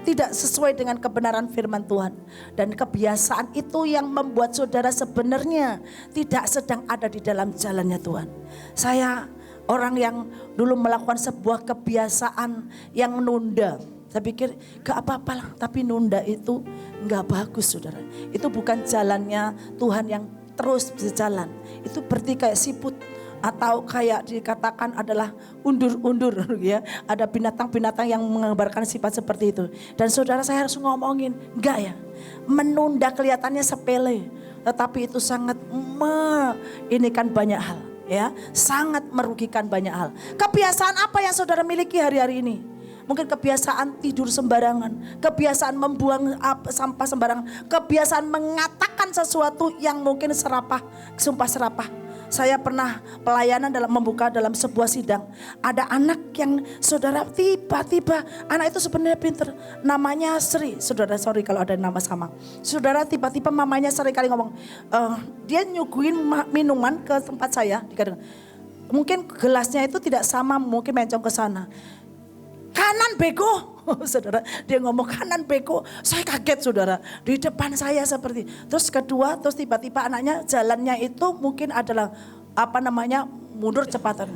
tidak sesuai dengan kebenaran firman Tuhan. Dan kebiasaan itu yang membuat saudara sebenarnya tidak sedang ada di dalam jalannya Tuhan. Saya orang yang dulu melakukan sebuah kebiasaan yang menunda. Saya pikir gak apa-apa lah, tapi nunda itu gak bagus saudara. Itu bukan jalannya Tuhan yang terus berjalan. Itu berarti kayak siput. Atau kayak dikatakan adalah undur-undur ya. Ada binatang-binatang yang menggambarkan sifat seperti itu. Dan saudara saya harus ngomongin, enggak ya. Menunda kelihatannya sepele. Tetapi itu sangat inikan banyak hal ya. Sangat merugikan banyak hal. Kebiasaan apa yang saudara miliki hari-hari ini? Mungkin kebiasaan tidur sembarangan, kebiasaan membuang sampah sembarangan, kebiasaan mengatakan sesuatu yang mungkin sumpah serapah. Saya pernah pelayanan membuka dalam sebuah sidang. Ada anak yang saudara tiba-tiba, anak itu sebenarnya pinter. Namanya Sri, saudara sorry kalau ada nama sama. Saudara tiba-tiba mamanya sering kali ngomong, dia nyuguhin minuman ke tempat saya. Mungkin gelasnya itu tidak sama, mungkin mencong ke sana. Kanan bego, saudara. Dia ngomong kanan bego. Saya kaget saudara. Di depan saya seperti. Terus kedua, terus tiba-tiba anaknya jalannya itu mungkin adalah mundur cepatan.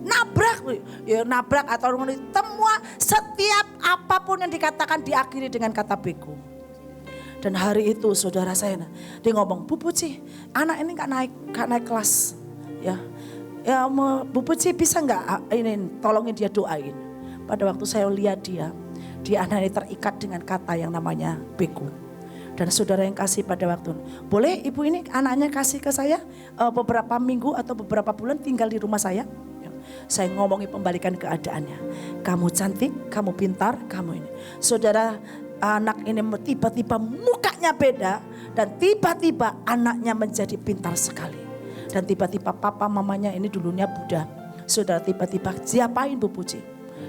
Nabrak atau semua setiap apapun yang dikatakan diakhiri dengan kata bego. Dan hari itu saudara saya, dia ngomong, Bu Puci, anak ini gak naik kelas. Ya Bu Puci bisa gak ini tolongin dia doain. Pada waktu saya lihat dia anak ini terikat dengan kata yang namanya bego. Dan saudara yang kasih pada waktu, boleh ibu ini anaknya kasih ke saya beberapa minggu atau beberapa bulan tinggal di rumah saya. Saya ngomongin pembalikan keadaannya. Kamu cantik, kamu pintar, kamu ini. Saudara anak ini tiba-tiba mukanya beda. Dan tiba-tiba anaknya menjadi pintar sekali. Dan tiba-tiba papa mamanya ini dulunya Buddha. Saudara, tiba-tiba diapain Bu Puji?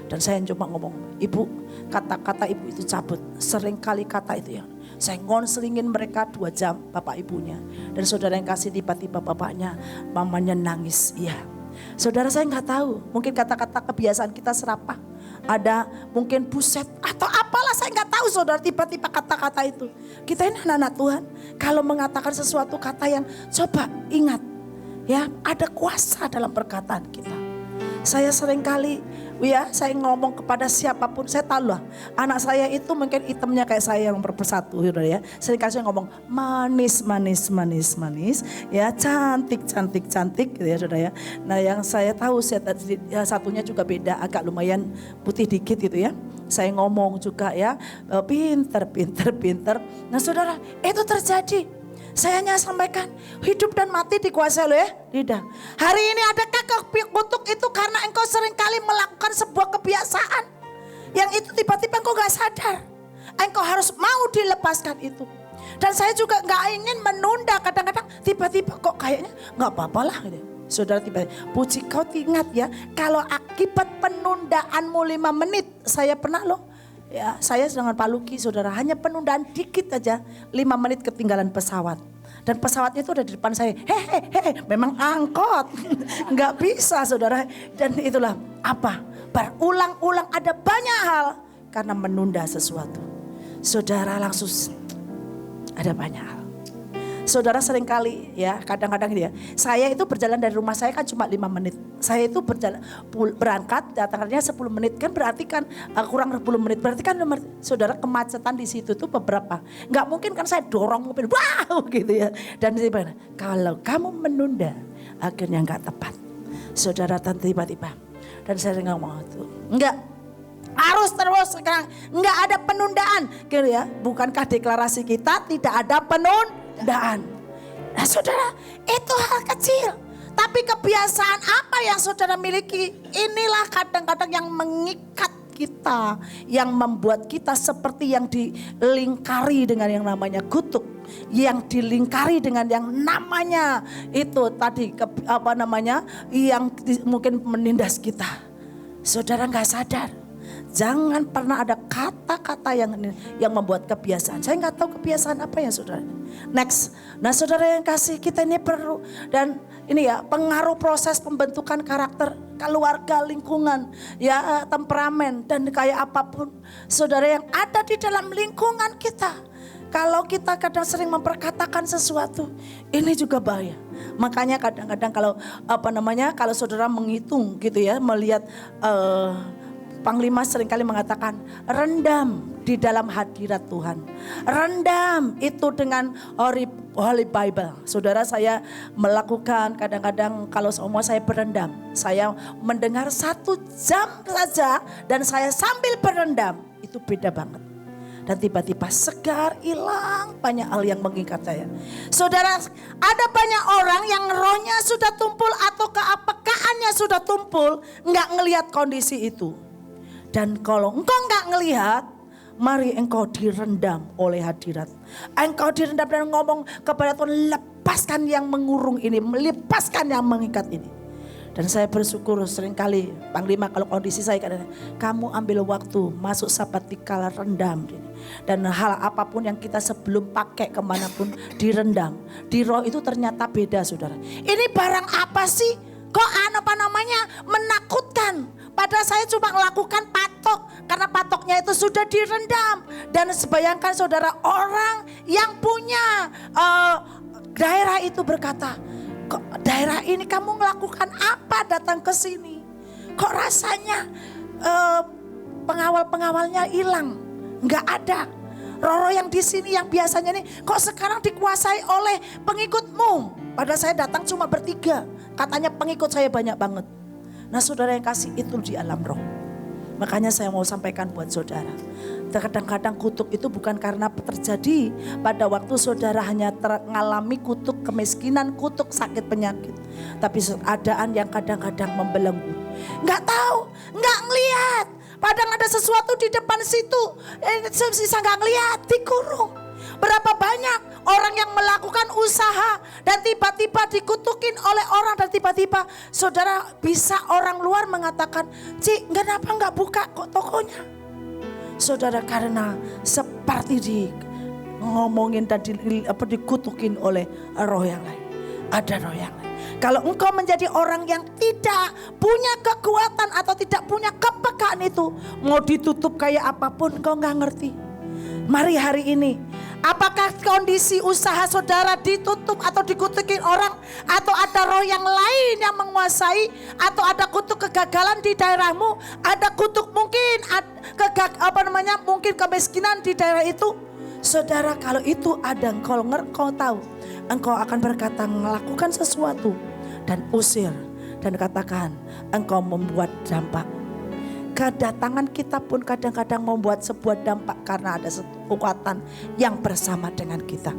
Dan saya coba ngomong, ibu, kata-kata ibu itu cabut. Sering kali kata itu ya. Saya ngonselingin mereka 2 jam bapak ibunya. Dan saudara yang kasih, tiba-tiba bapaknya, mamanya nangis. Iya. Saudara, saya nggak tahu, mungkin kata-kata kebiasaan kita serapah. Ada mungkin buset atau apalah, saya nggak tahu saudara, tiba-tiba kata-kata itu. Kita ini anak-anak Tuhan, kalau mengatakan sesuatu kata yang coba ingat. Ya, ada kuasa dalam perkataan kita. Saya sering kali saya ngomong kepada siapapun, saya tahu lah anak saya itu mungkin hitamnya kayak saya yang bersatu ya. Sering kali saya ngomong manis ya, cantik gitu ya saudara ya. Nah yang saya tahu satunya juga beda, agak lumayan putih dikit gitu ya. Saya ngomong juga ya, pinter. Nah saudara, itu terjadi. Saya hanya sampaikan, hidup dan mati dikuasai oleh lidah. Hari ini adakah kutuk itu karena engkau seringkali melakukan sebuah kebiasaan yang itu tiba-tiba engkau gak sadar. Engkau harus mau dilepaskan itu. Dan saya juga gak ingin menunda, kadang-kadang tiba-tiba kok kayaknya gak apa-apa lah. Saudara, tiba-tiba, Puji, kau ingat ya, kalau akibat penundaanmu 5 menit, saya pernah loh. Ya, saya dengan Pak Luki saudara, hanya penundaan dikit aja, 5 menit ketinggalan pesawat. Dan pesawatnya itu ada di depan saya, memang angkot, nggak bisa saudara. Dan itulah apa, berulang-ulang ada banyak hal karena menunda sesuatu. Saudara langsung ada banyak hal. Saudara seringkali ya, kadang-kadang ya, saya itu berjalan dari rumah saya kan cuma 5 menit. Saya itu berangkat datangnya 10 menit, kan berarti kan kurang 10 menit. Berarti kan saudara kemacetan di situ tuh beberapa. Nggak mungkin kan saya dorong mobil, wow gitu ya. Dan kalau kamu menunda akhirnya nggak tepat. Saudara tiba-tiba. Dan saya ngomong itu, enggak. Harus terus sekarang, nggak ada penundaan gitu ya. Bukankah deklarasi kita tidak ada penundaan? Nah saudara, itu hal kecil. Tapi kebiasaan apa yang saudara miliki, inilah kadang-kadang yang mengikat kita, yang membuat kita seperti yang dilingkari dengan yang namanya kutuk, yang dilingkari dengan yang namanya itu tadi yang mungkin menindas kita. Saudara nggak sadar. Jangan pernah ada kata-kata yang membuat kebiasaan. Saya nggak tahu kebiasaan apa ya saudara. Next, nah saudara yang kasih, kita ini perlu, dan ini ya pengaruh proses pembentukan karakter keluarga, lingkungan, ya temperamen dan kayak apapun. Saudara yang ada di dalam lingkungan kita. Kalau kita kadang sering memperkatakan sesuatu, ini juga bahaya. Makanya kadang-kadang kalau saudara menghitung gitu ya, melihat Panglima seringkali mengatakan rendam di dalam hadirat Tuhan. Rendam itu dengan Holy Bible. Saudara, saya melakukan kadang-kadang kalau semua saya berendam. Saya mendengar 1 jam saja dan saya sambil berendam. Itu beda banget. Dan tiba-tiba segar, hilang banyak hal yang mengikat saya. Saudara, ada banyak orang yang rohnya sudah tumpul atau keapekaannya sudah tumpul, nggak ngelihat kondisi itu. Dan kalau engkau enggak ngelihat, mari engkau direndam oleh hadirat. Engkau direndam dan ngomong kepada Tuhan, lepaskan yang mengurung ini, lepaskan yang mengikat ini. Dan saya bersyukur seringkali Panglima kalau kondisi saya kadang, kamu ambil waktu masuk sabatikal rendam. Dan hal apapun yang kita sebelum pakai kemanapun direndam. Di roh itu ternyata beda saudara. Ini barang apa sih? Kok menakutkan. Padahal saya cuma melakukan patok. Karena patoknya itu sudah direndam. Dan bayangkan saudara, orang yang punya daerah itu berkata, kok daerah ini kamu melakukan apa datang ke sini? Kok rasanya pengawal-pengawalnya hilang? Enggak ada. Roh yang di sini yang biasanya nih kok sekarang dikuasai oleh pengikutmu. Padahal saya datang cuma bertiga. Katanya pengikut saya banyak banget. Nah saudara yang kasih, itu di alam roh. Makanya saya mau sampaikan buat saudara. Kadang-kadang kutuk itu bukan karena terjadi pada waktu saudara hanya mengalami kutuk kemiskinan, kutuk sakit penyakit. Tapi keadaan yang kadang-kadang membelenggu. Nggak tahu, nggak ngelihat. Padahal ada sesuatu di depan situ, bisa nggak ngeliat, dikurung. Berapa banyak orang yang melakukan usaha dan tiba-tiba dikutukin oleh orang, dan tiba-tiba saudara bisa orang luar mengatakan, Cik, kenapa nggak buka kok tokonya? Saudara, karena seperti ngomongin dan dikutukin oleh roh yang lain. Ada roh yang lain. Kalau engkau menjadi orang yang tidak punya kekuatan atau tidak punya kepekaan itu, mau ditutup kayak apapun engkau gak ngerti. Mari hari ini, apakah kondisi usaha saudara ditutup atau dikutukin orang, atau ada roh yang lain yang menguasai, atau ada kutuk kegagalan di daerahmu, ada kutuk mungkin mungkin kemiskinan di daerah itu. Saudara, kalau itu ada, engkau tahu, engkau akan berkata melakukan sesuatu dan usir dan katakan engkau membuat dampak. Kedatangan kita pun kadang-kadang membuat sebuah dampak karena ada kekuatan yang bersama dengan kita.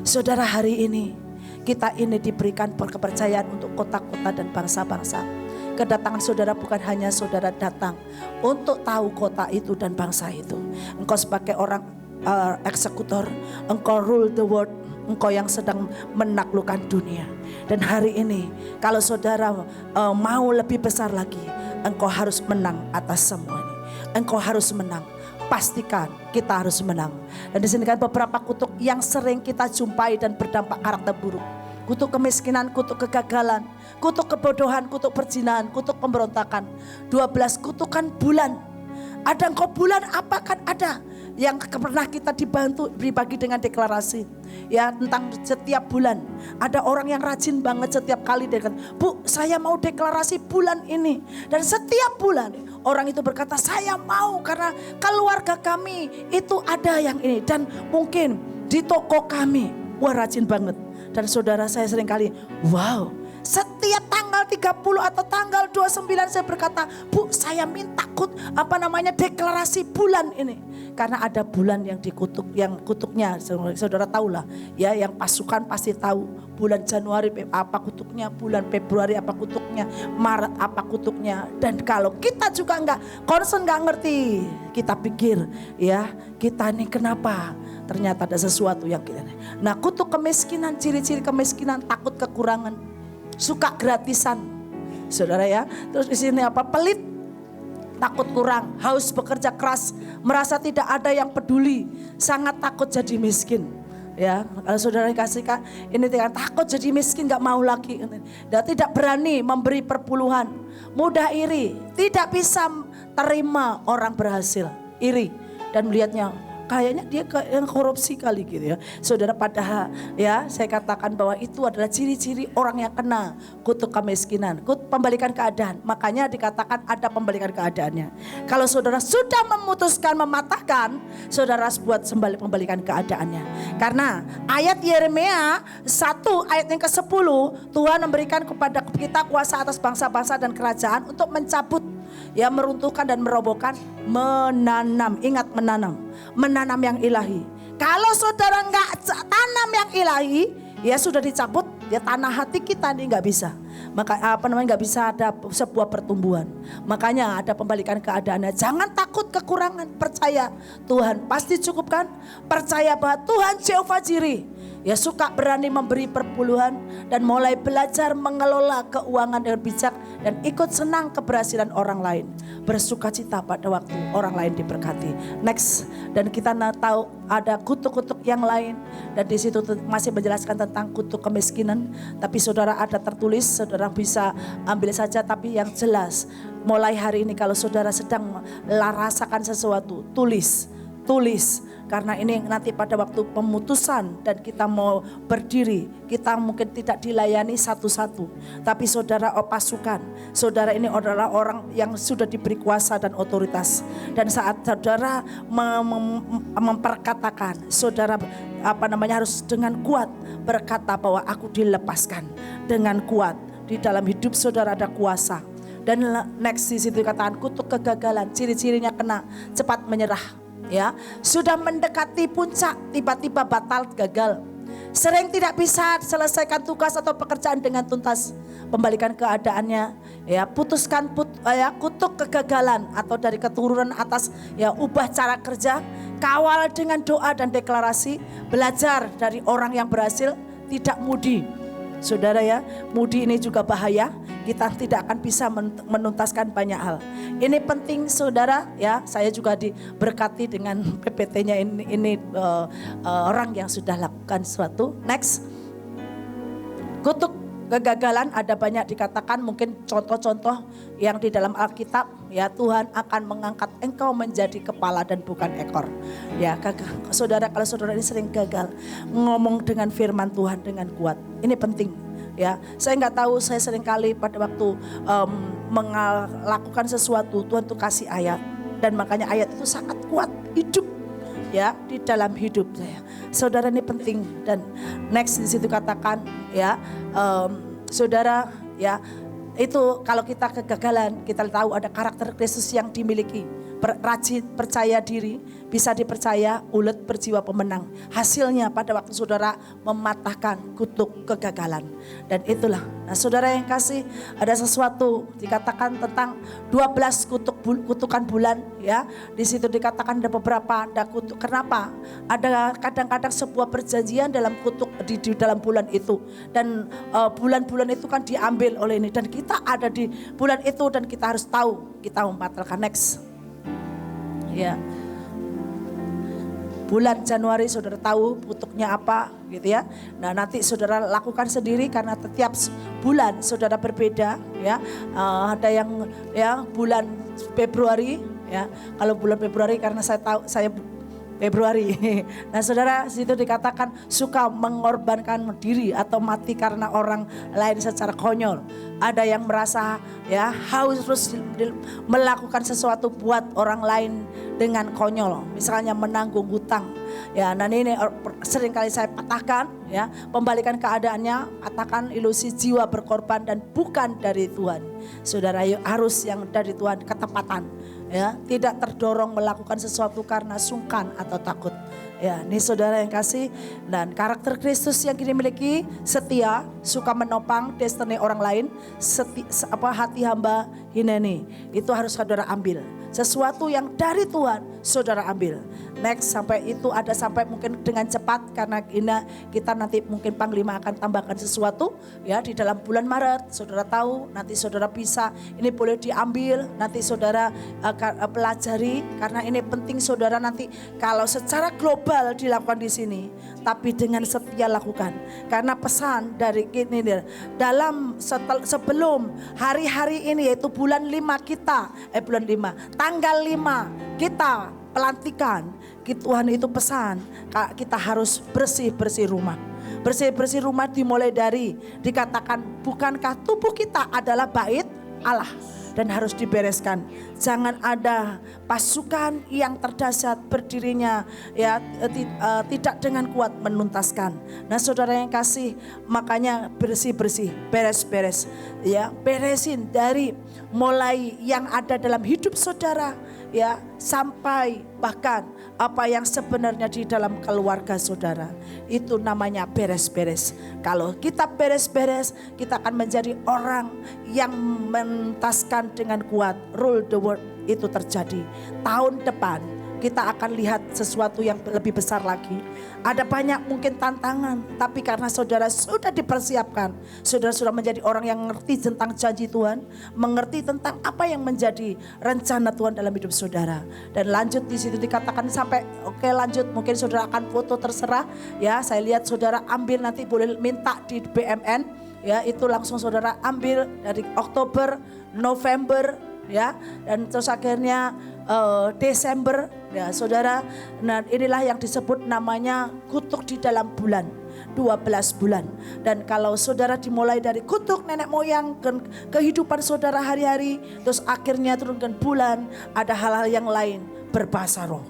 Saudara, hari ini kita ini diberikan kepercayaan untuk kota-kota dan bangsa-bangsa. Kedatangan saudara bukan hanya saudara datang untuk tahu kota itu dan bangsa itu. Engkau sebagai orang eksekutor, engkau rule the world, engkau yang sedang menaklukkan dunia. Dan hari ini kalau saudara mau lebih besar lagi, engkau harus menang atas semua ini. Engkau harus menang. Pastikan kita harus menang. Dan di sini kan beberapa kutuk yang sering kita jumpai dan berdampak karakter buruk. Kutuk kemiskinan, kutuk kegagalan, kutuk kebodohan, kutuk perzinahan, kutuk pemberontakan. 12 kutukan bulan. Ada engkau bulan apa kan ada yang pernah kita dibagi dengan deklarasi ya tentang setiap bulan. Ada orang yang rajin banget setiap kali dengan, Bu, saya mau deklarasi bulan ini. Dan setiap bulan orang itu berkata, saya mau karena keluarga kami itu ada yang ini. Dan mungkin di toko kami, wah rajin banget. Dan saudara, saya sering kali, wow, setiap tanggal 30 atau tanggal 29 saya berkata, Bu, saya minta deklarasi bulan ini. Karena ada bulan yang dikutuk, yang kutuknya saudara tahulah ya, yang pasukan pasti tahu bulan Januari apa kutuknya, bulan Februari apa kutuknya, Maret apa kutuknya. Dan kalau kita juga concern nggak ngerti, kita pikir ya kita ini kenapa, ternyata ada sesuatu yang kita. Nah, kutuk kemiskinan, ciri-ciri kemiskinan, takut kekurangan, suka gratisan, saudara ya. Terus di sini apa, pelit, takut kurang, haus bekerja keras, merasa tidak ada yang peduli, sangat takut jadi miskin. Ya, kalau saudara kasihkan ini takut jadi miskin, nggak mau lagi, dan tidak berani memberi perpuluhan, mudah iri, tidak bisa terima orang berhasil, iri dan melihatnya kayaknya dia yang korupsi kali gitu ya. Saudara, padahal ya saya katakan bahwa itu adalah ciri-ciri orang yang kena kutuk kemiskinan, pembalikan keadaan. Makanya dikatakan ada pembalikan keadaannya. Kalau saudara sudah memutuskan mematahkan, saudara buat pembalikan keadaannya. Karena ayat Yeremia 1 ayat yang ke-10, Tuhan memberikan kepada kita kuasa atas bangsa-bangsa dan kerajaan untuk mencabut, ya, meruntuhkan dan merobohkan, menanam. Ingat, menanam yang ilahi. Kalau saudara nggak tanam yang ilahi, ya sudah dicabut, ya tanah hati kita nih nggak bisa. Maka nggak bisa ada sebuah pertumbuhan. Makanya ada pembalikan keadaannya. Jangan takut kekurangan, percaya Tuhan pasti cukupkan. Percaya bahwa Tuhan Jehovah Jireh, ya, suka berani memberi perpuluhan dan mulai belajar mengelola keuangan dengan bijak dan ikut senang keberhasilan orang lain. Bersukacita pada waktu orang lain diberkati. Next, dan kita tahu ada kutuk-kutuk yang lain, dan di situ masih menjelaskan tentang kutuk kemiskinan. Tapi saudara ada tertulis, saudara bisa ambil saja. Tapi yang jelas, mulai hari ini kalau saudara sedang merasakan sesuatu, tulis. Karena ini nanti pada waktu pemutusan dan kita mau berdiri, kita mungkin tidak dilayani satu-satu. Tapi saudara pasukan, saudara ini adalah orang yang sudah diberi kuasa dan otoritas. Dan saat saudara memperkatakan, saudara harus dengan kuat berkata bahwa aku dilepaskan. Dengan kuat, di dalam hidup saudara ada kuasa. Dan next di situ katakan kutuk kegagalan, ciri-cirinya kena cepat menyerah. Ya, sudah mendekati puncak, tiba-tiba batal, gagal. Sering tidak bisa selesaikan tugas atau pekerjaan dengan tuntas. Pembalikan keadaannya, ya, kutuk kegagalan atau dari keturunan atas, ya, ubah cara kerja, kawal dengan doa dan deklarasi, belajar dari orang yang berhasil, tidak mudi. Saudara ya, mudi ini juga bahaya. Kita tidak akan bisa menuntaskan banyak hal. Ini penting saudara ya. Saya juga diberkati dengan PPT-nya ini orang yang sudah lakukan sesuatu. Next. Kutuk kegagalan ada banyak dikatakan, mungkin contoh-contoh yang di dalam Alkitab, ya, Tuhan akan mengangkat engkau menjadi kepala dan bukan ekor. Ya, saudara, kalau saudara ini sering gagal ngomong dengan firman Tuhan dengan kuat, ini penting. Ya, saya nggak tahu, saya sering kali pada waktu melakukan sesuatu, Tuhan tuh kasih ayat, dan makanya ayat itu sangat kuat hidup, ya, di dalam hidup saya. Saudara, ini penting. Dan next di situ katakan, ya, saudara, ya, itu kalau kita kegagalan, kita tahu ada karakter Kristus yang dimiliki. Rajin, percaya diri, bisa dipercaya, ulet, berjiwa pemenang. Hasilnya pada waktu saudara mematahkan kutuk kegagalan. Dan itulah, nah saudara yang kasih, ada sesuatu dikatakan tentang 12 kutukan bulan, ya. Di situ dikatakan ada beberapa, ada kutuk. Kenapa? Ada kadang-kadang sebuah perjanjian dalam kutuk di dalam bulan itu. Dan bulan-bulan itu kan diambil oleh ini, dan kita ada di bulan itu, dan kita harus tahu kita membatalkan. Next. Ya, bulan Januari saudara tahu kutuknya apa gitu ya. Nah, nanti saudara lakukan sendiri karena setiap bulan saudara berbeda ya. Ada yang ya bulan Februari ya. Kalau bulan Februari karena saya tahu saya Februari. Nah saudara, situ dikatakan suka mengorbankan diri atau mati karena orang lain secara konyol. Ada yang merasa ya harus melakukan sesuatu buat orang lain dengan konyol. Misalnya menanggung hutang. Ya, nah ini sering kali saya patahkan ya, pembalikan keadaannya, patahkan ilusi jiwa berkorban dan bukan dari Tuhan. Saudara, harus yang dari Tuhan, ketepatan. Ya, tidak terdorong melakukan sesuatu karena sungkan atau takut. Ya, ini saudara yang kasih, dan karakter Kristus yang kita miliki, setia, suka menopang destiny orang lain, hati hamba hineni. Itu harus saudara ambil. Sesuatu yang dari Tuhan, saudara ambil. Next, sampai itu ada sampai mungkin dengan cepat karena kita nanti mungkin Panglima akan tambahkan sesuatu ya di dalam bulan Maret. Saudara tahu, nanti saudara bisa, ini boleh diambil, nanti saudara pelajari karena ini penting saudara nanti kalau secara global dilakukan di sini, tapi dengan setia lakukan. Karena pesan dari ini dalam sebelum hari-hari ini yaitu bulan 5 kita, bulan 5, tanggal 5 kita pelantikan, Tuhan itu pesan kita harus bersih-bersih rumah. Bersih-bersih rumah dimulai dari dikatakan bukankah tubuh kita adalah bait Allah dan harus dibereskan. Jangan ada pasukan yang terdahsyat berdirinya ya tidak dengan kuat menuntaskan. Nah saudara yang kasih, makanya bersih-bersih, beres-beres ya, beresin dari mulai yang ada dalam hidup saudara ya sampai bahkan apa yang sebenarnya di dalam keluarga saudara. Itu namanya beres-beres. Kalau kita beres-beres, kita akan menjadi orang yang menuntaskan dengan kuat. Rule the world itu terjadi. Tahun depan kita akan lihat sesuatu yang lebih besar lagi. Ada banyak mungkin tantangan, tapi karena saudara sudah dipersiapkan, saudara sudah menjadi orang yang mengerti tentang janji Tuhan, mengerti tentang apa yang menjadi rencana Tuhan dalam hidup saudara. Dan lanjut di situ dikatakan sampai oke, lanjut mungkin saudara akan foto terserah ya. Saya lihat saudara ambil, nanti boleh minta di BMN ya, itu langsung saudara ambil dari Oktober, November ya, dan terus akhirnya Desember ya saudara. Nah inilah yang disebut namanya kutuk di dalam bulan, 12 bulan. Dan kalau saudara dimulai dari kutuk nenek moyang kehidupan saudara hari-hari, terus akhirnya turunkan bulan, ada hal-hal yang lain, berbahasa roh.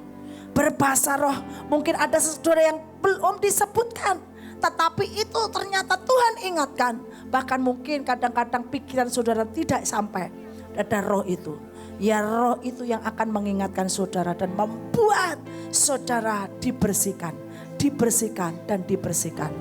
Berbahasa roh, mungkin ada saudara yang belum disebutkan, tetapi itu ternyata Tuhan ingatkan. Bahkan mungkin kadang-kadang pikiran saudara tidak sampai. Ada roh itu. Ya roh itu yang akan mengingatkan saudara dan membuat saudara dibersihkan, dibersihkan dan dibersihkan.